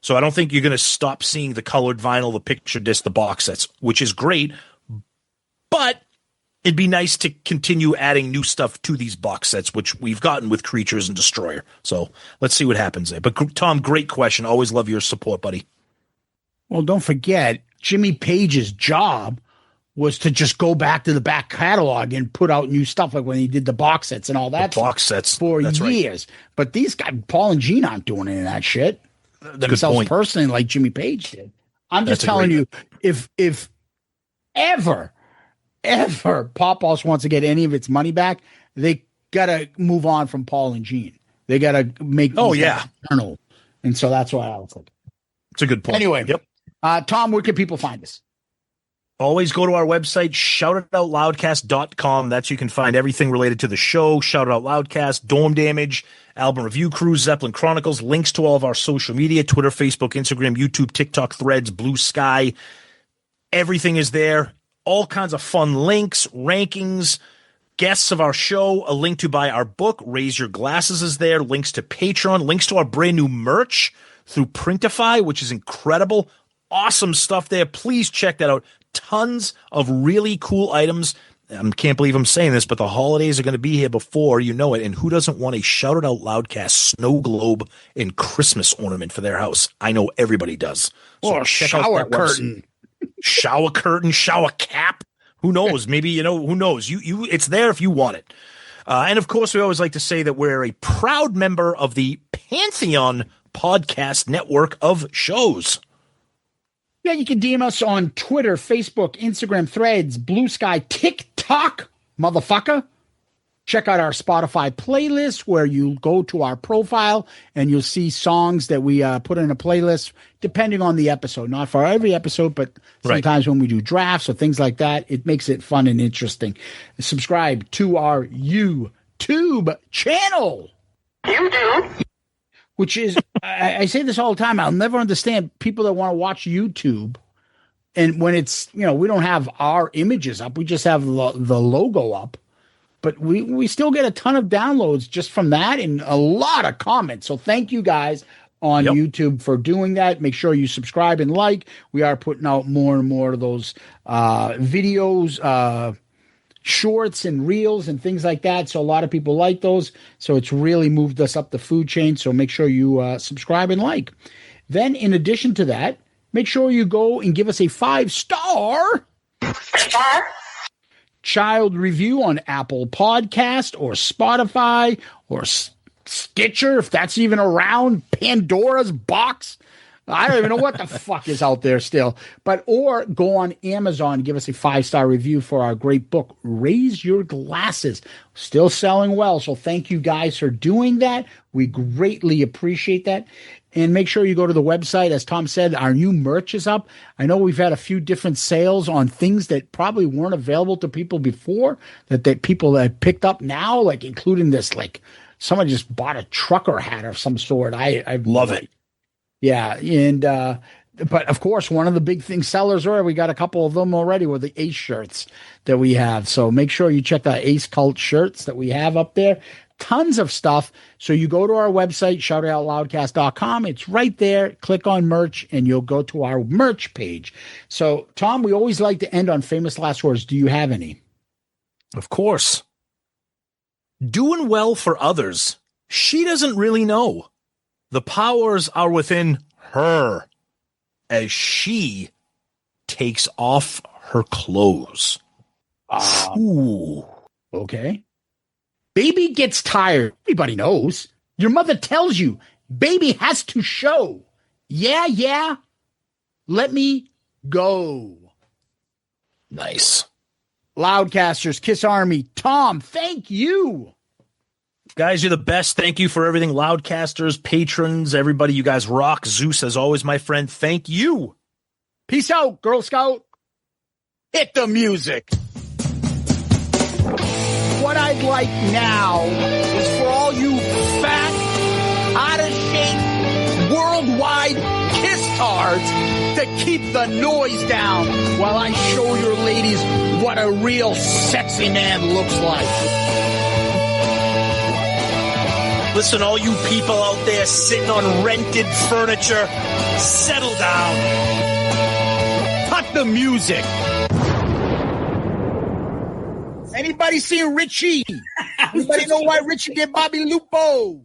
So I don't think you're going to stop seeing the colored vinyl, the picture disc, the box sets, which is great. But it'd be nice to continue adding new stuff to these box sets, which we've gotten with Creatures and Destroyer. So let's see what happens there. But Tom, great question. Always love your support, buddy. Well, don't forget, Jimmy Page's job was to just go back to the back catalog and put out new stuff, like when he did the box sets and all that. Box sets for that's years. Right. But these guys, Paul and Gene, aren't doing any of that shit themselves personally, like Jimmy Page did. I'm just telling you, if ever Pop-Pulse wants to get any of its money back, they gotta move on from Paul and Gene. They gotta make eternal. And so that's why I was like, it's a good point. Anyway, Tom, where can people find us? Always go to our website, shoutitoutloudcast.com. That's you can find everything related to the show, Shout It Out Loudcast, Dorm Damage, Album Review Crew, Zeppelin Chronicles, links to all of our social media, Twitter, Facebook, Instagram, YouTube, TikTok, Threads, Blue Sky. Everything is there. All kinds of fun links, rankings, guests of our show, a link to buy our book, Raise Your Glasses is there, links to Patreon, links to our brand new merch through Printify, which is incredible. Awesome stuff there. Please check that out. Tons of really cool items. I can't believe I'm saying this, but the holidays are going to be here before you know it. And who doesn't want a Shout It Out Loudcast snow globe and Christmas ornament for their house? I know everybody does. So or a shower curtain. Shower curtain, shower cap. Who knows? Maybe, who knows? You it's there if you want it. And of course, we always like to say that we're a proud member of the Pantheon podcast network of shows. Yeah, you can DM us on Twitter, Facebook, Instagram, Threads, Blue Sky, TikTok, motherfucker. Check out our Spotify playlist where you go to our profile and you'll see songs that we put in a playlist depending on the episode. Not for every episode, but sometimes when we do drafts or things like that, it makes it fun and interesting. Subscribe to our YouTube channel. Which is, I say this all the time, I'll never understand people that want to watch YouTube. And when it's, we don't have our images up, we just have the logo up. But we still get a ton of downloads just from that and a lot of comments. So thank you guys on YouTube for doing that. Make sure you subscribe and like. We are putting out more and more of those videos, shorts and reels and things like that. So a lot of people like those. So it's really moved us up the food chain. So make sure you subscribe and like. Then in addition to that, make sure you go and give us a 5-star child review on Apple Podcast or Spotify or Stitcher, if that's even around, Pandora's box. I don't even know what the fuck is out there still. Or go on Amazon and give us a 5-star review for our great book, Raise Your Glasses. Still selling well. So thank you guys for doing that. We greatly appreciate that. And make sure you go to the website. As Tom said, our new merch is up. I know we've had a few different sales on things that probably weren't available to people before, that people that picked up now, like including this, like someone just bought a trucker hat of some sort. I love it. Yeah. And, but of course, one of the big thing sellers we got a couple of them already with the Ace shirts that we have. So make sure you check the Ace Cult shirts that we have up there. Tons of stuff. So you go to our website, shoutitoutloudcast.com. It's right there. Click on merch and you'll go to our merch page. So Tom, we always like to end on famous last words. Do you have any? Of course. Doing well for others. She doesn't really know. The powers are within her as she takes off her clothes. Ooh. Okay. Baby gets tired. Everybody knows. Your mother tells you, baby has to show. Yeah. Let me go. Nice. Loudcasters, Kiss Army. Tom, thank you. Guys, you're the best. Thank you for everything. Loudcasters, patrons, everybody. You guys rock. Zeus, as always, my friend. Thank you. Peace out, Girl Scout. Hit the music. What I'd like now is for all you fat, out-of-shape, worldwide kiss-tards to keep the noise down while I show your ladies what a real sexy man looks like. Listen, all you people out there sitting on rented furniture, settle down. Cut the music. Anybody seen Richie? Anybody know why Richie did Bobby Lupo?